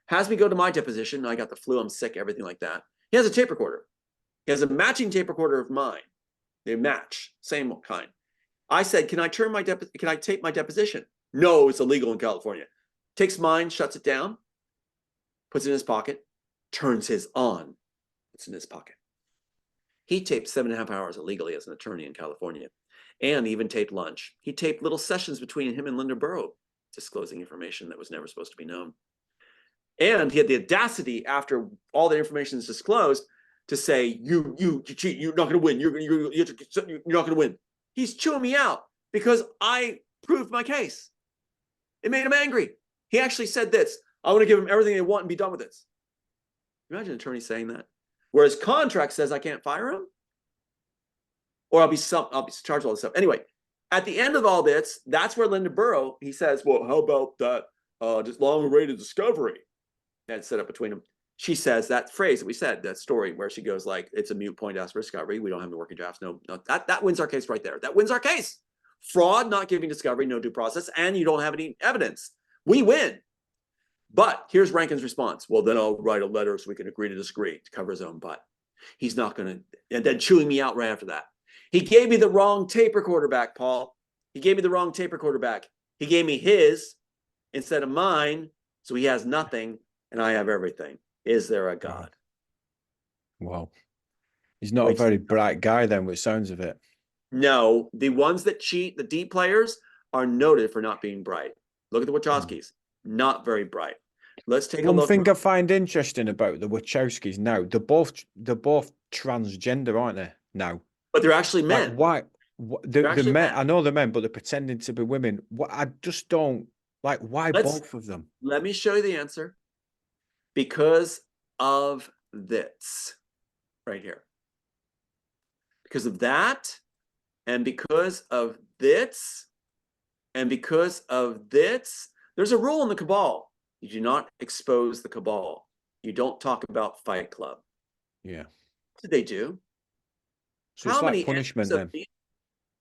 Has me go to my deposition. I got the flu, I'm sick, everything like that. He has a tape recorder. He has a matching tape recorder of mine. They match, same kind. I said, can I tape my deposition? No, it's illegal in California. Takes mine, shuts it down, puts it in his pocket, turns his on. It's in his pocket. He taped 7.5 hours illegally as an attorney in California, and even taped lunch. He taped little sessions between him and Linda Burrow, disclosing information that was never supposed to be known. And he had the audacity, after all the information is disclosed, to say, you cheat, you're not going to win, you're not going to win. He's chewing me out because I proved my case. It made him angry. He actually said this, I want to give him everything they want and be done with this. Imagine an attorney saying that. Whereas contract says I can't fire him, or I'll be charged all this stuff. Anyway, at the end of all this, that's where Linda Burrow, he says, well, how about that just long-awaited discovery that's set up between them? She says that phrase that we said, that story where she goes like, it's a moot point to ask for discovery. We don't have the working drafts. No, that wins our case right there. That wins our case. Fraud, not giving discovery, no due process, and you don't have any evidence. We win. But here's Rankin's response. Well, then I'll write a letter so we can agree to disagree, to cover his own butt. He's not going to, and then chewing me out right after that. He gave me the wrong tape recorder back, Paul. He gave me the wrong tape recorder back. He gave me his instead of mine, so he has nothing, and I have everything. Is there a God? Wow. He's not a very bright guy then, with sounds of it. No, the ones that cheat, the D players, are noted for not being bright. Look at the Wachowskis. Not very bright. Let's take a look. One thing I find interesting about the Wachowskis now, they're both transgender, aren't they? Now, but they're actually men. Like, why? They're men. I know they're men, but they're pretending to be women. I just don't like. Why both of them? Let me show you the answer. Because of this, right here. Because of that, and because of this, and because of this. There's a rule in the cabal. You do not expose the cabal. You don't talk about Fight Club. Yeah. What did they do? So it's like punishment then.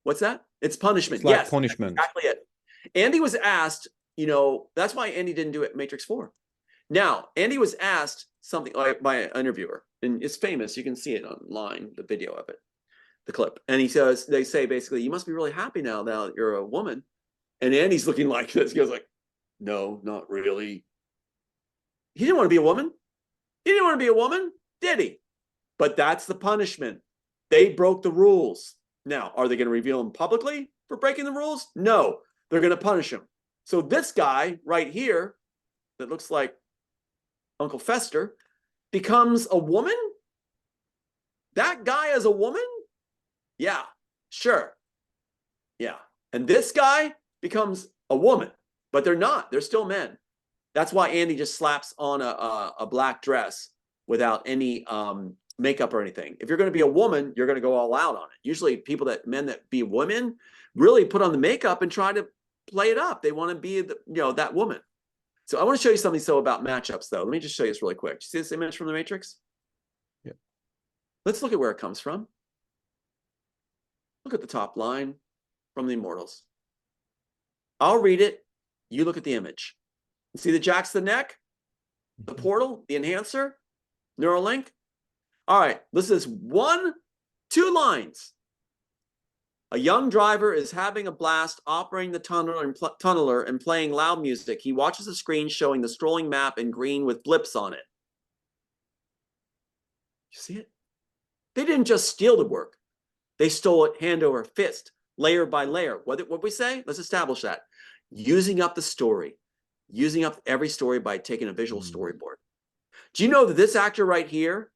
What's that? It's punishment. It's like yes, punishment. That's exactly it. Andy was asked, that's why Andy didn't do it in Matrix 4. Now, Andy was asked something by an interviewer, and it's famous. You can see it online, the video of it, the clip. And he says, they say basically, you must be really happy now that you're a woman. And Andy's looking like this. He goes like, no, not really. He didn't want to be a woman. He didn't want to be a woman, did he? But that's the punishment. They broke the rules. Now, are they going to reveal him publicly for breaking the rules? No, they're going to punish him. So this guy right here that looks like Uncle Fester becomes a woman? That guy is a woman? Yeah, sure. Yeah. And this guy becomes a woman, but they're not. They're still men. That's why Andy just slaps on a black dress without any makeup or anything. If you're going to be a woman, you're going to go all out on it. Usually men that be women really put on the makeup and try to play it up. They want to be that woman. So I want to show you something about matchups though. Let me just show you this really quick. You see this image from the Matrix? Yeah. Let's look at where it comes from. Look at the top line from the Immortals. I'll read it. You look at the image. See the jacks the neck, the portal, the enhancer, Neuralink. All right, listen to this 2 lines. A young driver is having a blast operating the tunneler and playing loud music. He watches the screen showing the strolling map in green with blips on it. You see it? They didn't just steal the work. They stole it hand over fist, layer by layer. What we say? Let's establish that. Using up the story. Using up every story by taking a visual storyboard. Do you know that this actor right here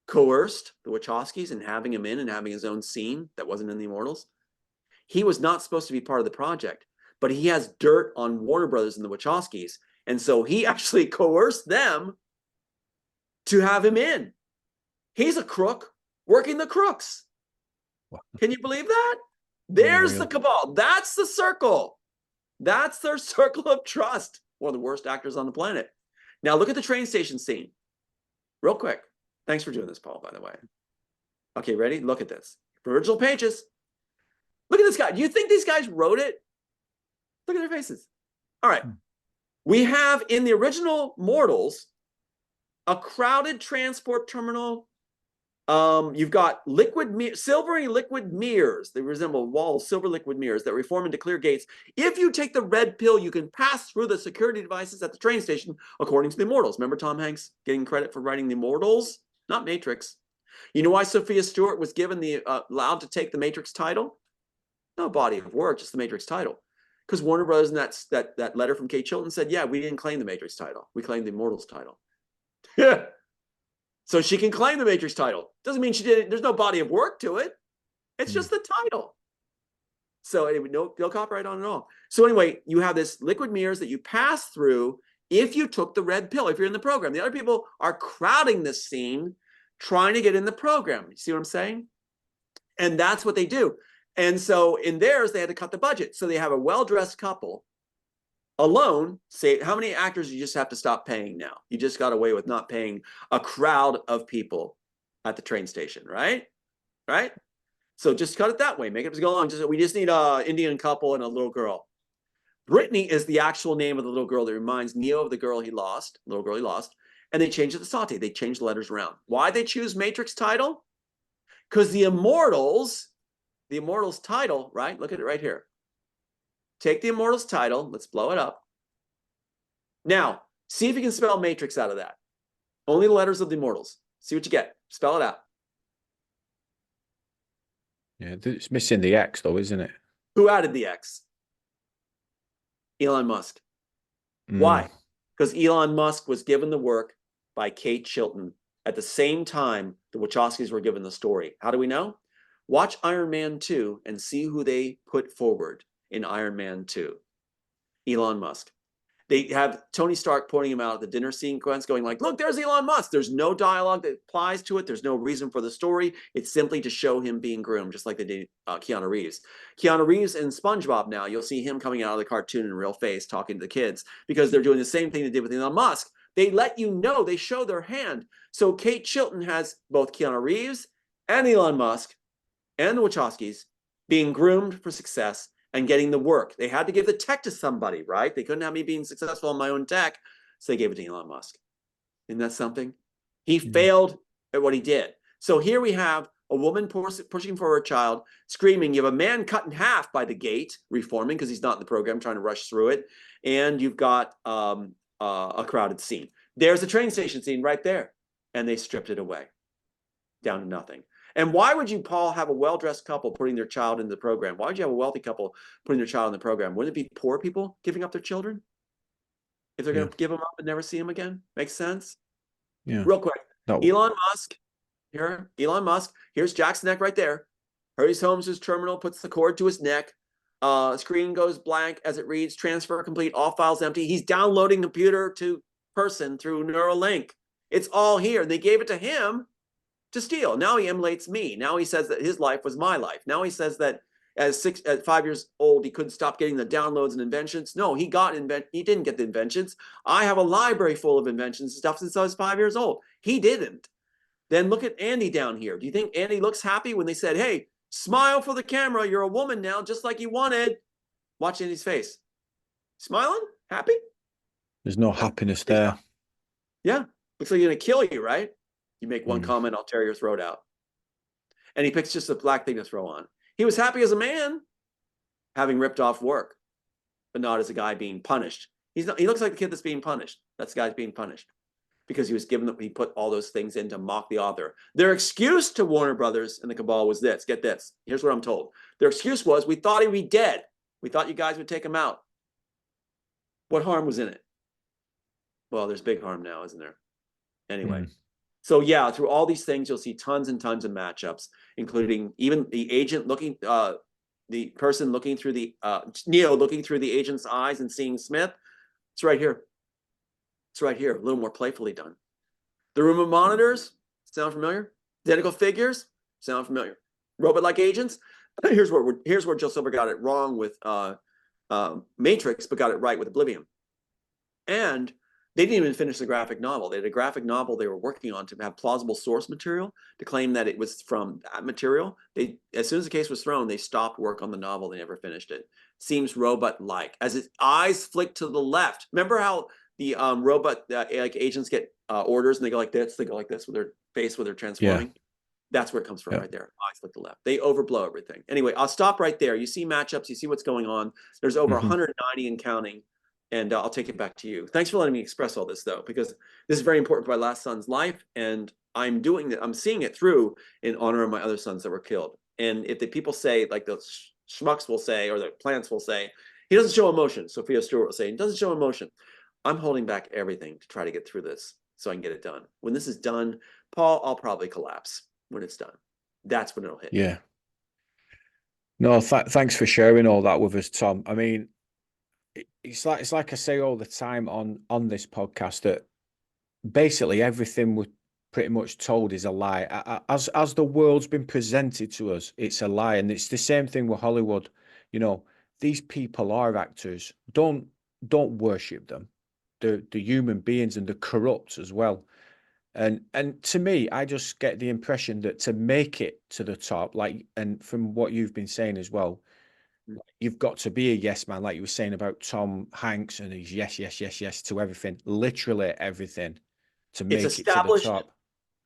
coerced the Wachowskis and having him in and having his own scene that wasn't in the Immortals? He was not supposed to be part of the project, but he has dirt on Warner Brothers and the Wachowskis. And so he actually coerced them to have him in. He's a crook working the crooks. Can you believe that? There's the cabal. That's the circle. That's their circle of trust. One of the worst actors on the planet. Now look at the train station scene. Real quick. Thanks for doing this, Paul, by the way. Okay, ready? Look at this. Original pages. Look at this guy. Do you think these guys wrote it? Look at their faces. All right. We have in the original Mortals a crowded transport terminal. You've got silvery liquid mirrors. They resemble walls, silver liquid mirrors that reform into clear gates. If you take the red pill, you can pass through the security devices at the train station, according to the Immortals. Remember Tom Hanks getting credit for writing the Immortals? Not Matrix. You know why Sophia Stewart was given allowed to take the Matrix title? No body of work, just the Matrix title. Because Warner Brothers and that letter from Kate Chilton said, yeah, we didn't claim the Matrix title. We claimed the Immortals title. Yeah. So she can claim the Matrix title. Doesn't mean she didn't. There's no body of work to it. It's just the title. So anyway, no copyright on it all. So anyway, you have this liquid mirrors that you pass through if you took the red pill, if you're in the program. The other people are crowding this scene, trying to get in the program. You see what I'm saying? And that's what they do. And so in theirs, they had to cut the budget. So they have a well-dressed couple alone. Say, how many actors you just have to stop paying now? You just got away with not paying a crowd of people at the train station, right? Right? So just cut it that way. Make it go along. We just need an Indian couple and a little girl. Brittany is the actual name of the little girl that reminds Neo of the girl he lost, little girl he lost. And they changed it to Saute. They changed the letters around. Why they choose Matrix title? Because the Immortals title, right? Look at it right here. Take the Immortals title. Let's blow it up. Now, see if you can spell Matrix out of that. Only the letters of the Immortals. See what you get. Spell it out. Yeah, it's missing the X though, isn't it? Who added the X? Elon Musk. Why? Because Elon Musk was given the work by Kate Chilton at the same time the Wachowskis were given the story. How do we know? Watch Iron Man 2 and see who they put forward in Iron Man 2. Elon Musk. They have Tony Stark pointing him out at the dinner sequence going like, look, there's Elon Musk. There's no dialogue that applies to it. There's no reason for the story. It's simply to show him being groomed, just like they did Keanu Reeves. Keanu Reeves in SpongeBob now, you'll see him coming out of the cartoon in real face talking to the kids because they're doing the same thing they did with Elon Musk. They let you know, they show their hand. So Kate Chilton has both Keanu Reeves and Elon Musk and the Wachowskis being groomed for success and getting the work. They had to give the tech to somebody, right? They couldn't have me being successful in my own tech. So they gave it to Elon Musk. Isn't that something? He failed at what he did. So here we have a woman pushing for her child, screaming. You have a man cut in half by the gate, reforming because he's not in the program, trying to rush through it. And you've got a crowded scene. There's a train station scene right there. And they stripped it away down to nothing. And why would you, Paul, have a well-dressed couple putting their child into the program? Why would you have a wealthy couple putting their child in the program? Wouldn't it be poor people giving up their children? If they're going to give them up and never see them again? Makes sense? Yeah. Real quick. Elon Musk. Here, Elon Musk. Here's Jack's neck right there. Hurries home to his terminal, puts the cord to his neck. Screen goes blank as it reads, transfer complete, all files empty. He's downloading computer to person through Neuralink. It's all here. They gave it to him to steal. Now he emulates me. Now he says that his life was my life. Now he says that at 5 years old, he couldn't stop getting the downloads and inventions. No, he didn't get the inventions. I have a library full of inventions and stuff since I was 5 years old. He didn't. Then look at Andy down here. Do you think Andy looks happy when they said, hey, smile for the camera. You're a woman now, just like you wanted. Watch Andy's face. Smiling? Happy? There's no happiness there. Yeah. Looks like you're going to kill you, right? You make one comment, I'll tear your throat out. And he picks just a black thing to throw on. He was happy as a man, having ripped off work, but not as a guy being punished. He looks like the kid that's being punished. That's the guy being punished because he was given he put all those things in to mock the author. Their excuse to Warner Brothers and the cabal was this. Get this. Here's what I'm told. Their excuse was, we thought he'd be dead. We thought you guys would take him out. What harm was in it? Well, there's big harm now, isn't there? Anyway. So yeah, through all these things, you'll see tons and tons of matchups, including even the agent looking, the person looking through the, Neo looking through the agent's eyes and seeing Smith. It's right here. It's right here, a little more playfully done. The room of monitors, sound familiar? Identical figures, sound familiar? Robot-like agents. Here's where Joe Silver got it wrong with Matrix, but got it right with Oblivion. And they didn't even finish the graphic novel. They had a graphic novel they were working on to have plausible source material to claim that it was from that material. As soon as the case was thrown, they stopped work on the novel. They never finished it. Seems robot-like. As its eyes flick to the left. Remember how the robot like agents get orders and they go like this? They go like this with their face, with their transforming. Yeah. That's where it comes from right there. Eyes flick to the left. They overblow everything. Anyway, I'll stop right there. You see matchups. You see what's going on. There's over 190 and counting. And I'll take it back to you. Thanks for letting me express all this, though, because this is very important for my last son's life, and I'm seeing it through in honor of my other sons that were killed. And if the people say, like the schmucks will say, or the plants will say, he doesn't show emotion. Sophia Stewart will say, he doesn't show emotion. I'm holding back everything to try to get through this so I can get it done. When this is done, Paul, I'll probably collapse when it's done. That's when it'll hit. Yeah. No, thanks for sharing all that with us, Tom. I mean, it's like I say all the time on this podcast, that basically everything we're pretty much told is a lie. As the world's been presented to us, it's a lie. And it's the same thing with Hollywood. You know, these people are actors. Don't worship them. They're human beings, and they're corrupt as well. And to me, I just get the impression that to make it to the top, like, and from what you've been saying as well, you've got to be a yes man, like you were saying about Tom Hanks and his yes to everything, literally everything, to make it to the top.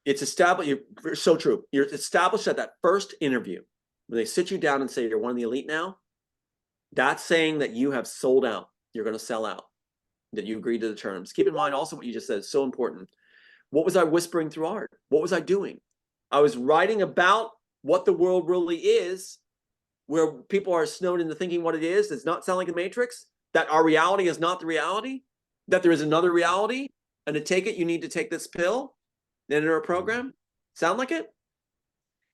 It's established. You're so true. You're established at that first interview when they sit you down and say you're one of the elite now. That's saying that you have sold out. You're going to sell out. That you agreed to the terms. Keep in mind also what you just said is so important. What was I whispering through art? What was I doing? I was writing about what the world really is, where people are snowed into thinking what it is. It's not sound like a Matrix, that our reality is not the reality, that there is another reality, and to take it, you need to take this pill, then enter a program. Sound like it?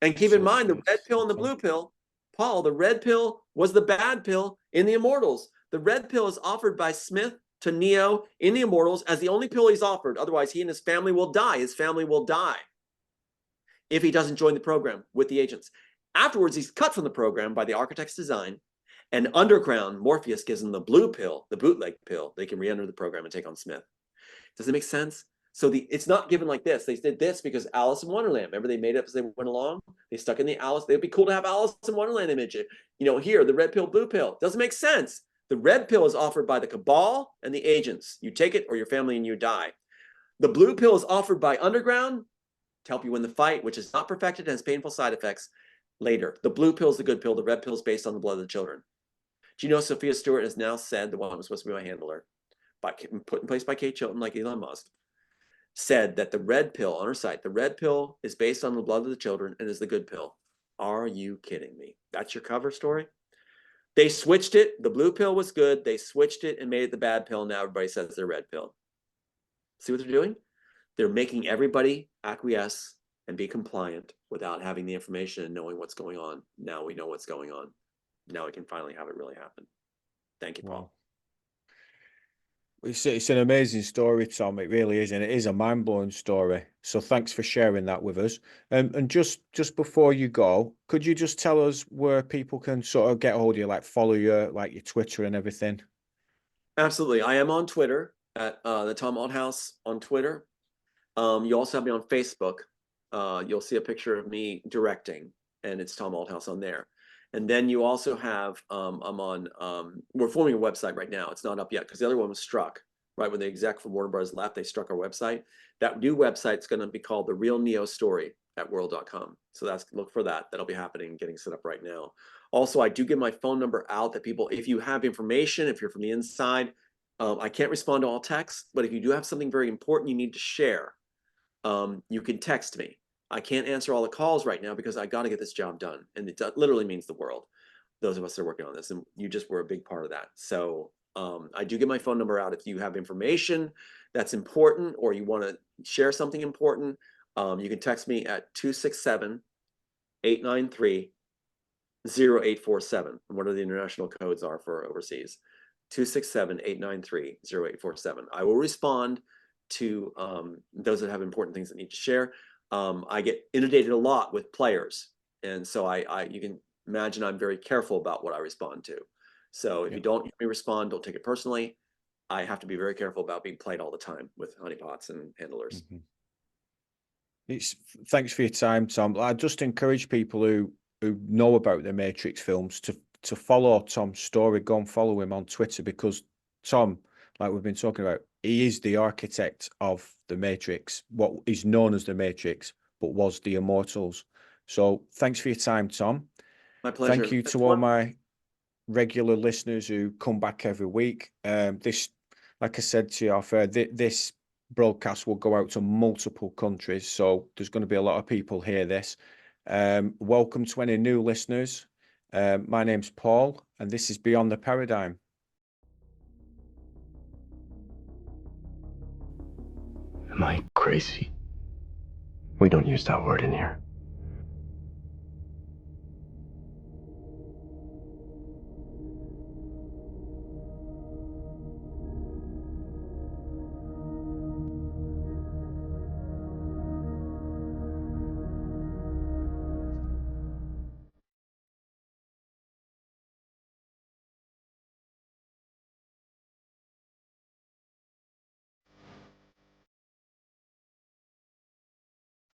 And keep in mind, the red pill and the blue pill, Paul, the red pill was the bad pill in the Immortals. The red pill is offered by Smith to Neo in the Immortals as the only pill he's offered. Otherwise, he and his family will die. His family will die if he doesn't join the program with the agents. Afterwards, he's cut from the program by the architect's design, and underground Morpheus gives him the blue pill, the bootleg pill. They can re-enter the program and take on Smith. Does it make sense? So it's not given like this. They did this because Alice in Wonderland. Remember, they made it up as they went along. They stuck in the Alice. It'd be cool to have Alice in Wonderland image. You know, here, the red pill, blue pill. Doesn't make sense. The red pill is offered by the cabal and the agents. You take it or your family and you die. The blue pill is offered by underground to help you win the fight, which is not perfected and has painful side effects later. The blue pill is the good pill. The red pill is based on the blood of the children. Do you know Sophia Stewart has now said, the one who was supposed to be my handler, put in place by Kate Chilton, like Elon Musk, said that the red pill on her site, the red pill is based on the blood of the children and is the good pill. Are you kidding me? That's your cover story? They switched it. The blue pill was good. They switched it and made it the bad pill. Now everybody says they're red pill. See what they're doing? They're making everybody acquiesce and be compliant without having the information and knowing what's going on. Now we know what's going on. Now we can finally have it really happen. Thank you, Paul. Wow. It's an amazing story, Tom. It really is, and it is a mind-blowing story. So thanks for sharing that with us. And just before you go, could you just tell us where people can sort of get hold of you, like follow you, like your Twitter and everything? Absolutely. I am on Twitter at the Tom Althouse on Twitter. You also have me on Facebook. You'll see a picture of me directing, and it's Tom Althouse on there. And then you also have, we're forming a website right now. It's not up yet because the other one was struck, right? When the exec from Warner Bros. Left, they struck our website. That new website's going to be called The Real Neo Story at world.com. So look for that. That'll be happening, getting set up right now. Also, I do give my phone number out that people, if you have information, if you're from the inside, I can't respond to all texts, but if you do have something very important you need to share, you can text me. I can't answer all the calls right now because I got to get this job done. And it literally means the world, those of us that are working on this. And you just were a big part of that. So I do get my phone number out. If you have information that's important or you want to share something important, you can text me at 267-893-0847. And what are the international codes are for overseas? 267-893-0847. I will respond to those that have important things that need to share. I get inundated a lot with players, and so you can imagine I'm very careful about what I respond to. So if you don't hear me respond, don't take it personally. I have to be very careful about being played all the time with honeypots and handlers. Thanks for your time, Tom. I just encourage people who know about the Matrix films to follow Tom's story. Go and follow him on Twitter, because Tom, like we've been talking about, he is the architect of the Matrix, what is known as the Matrix, but was the Immortals. So thanks for your time, Tom. My pleasure. Thank you to all my regular listeners who come back every week. This, like I said to you off air, this broadcast will go out to multiple countries, so there's going to be a lot of people hear this. Welcome to any new listeners. My name's Paul, and this is Beyond the Paradigm. Am I crazy? We don't use that word in here.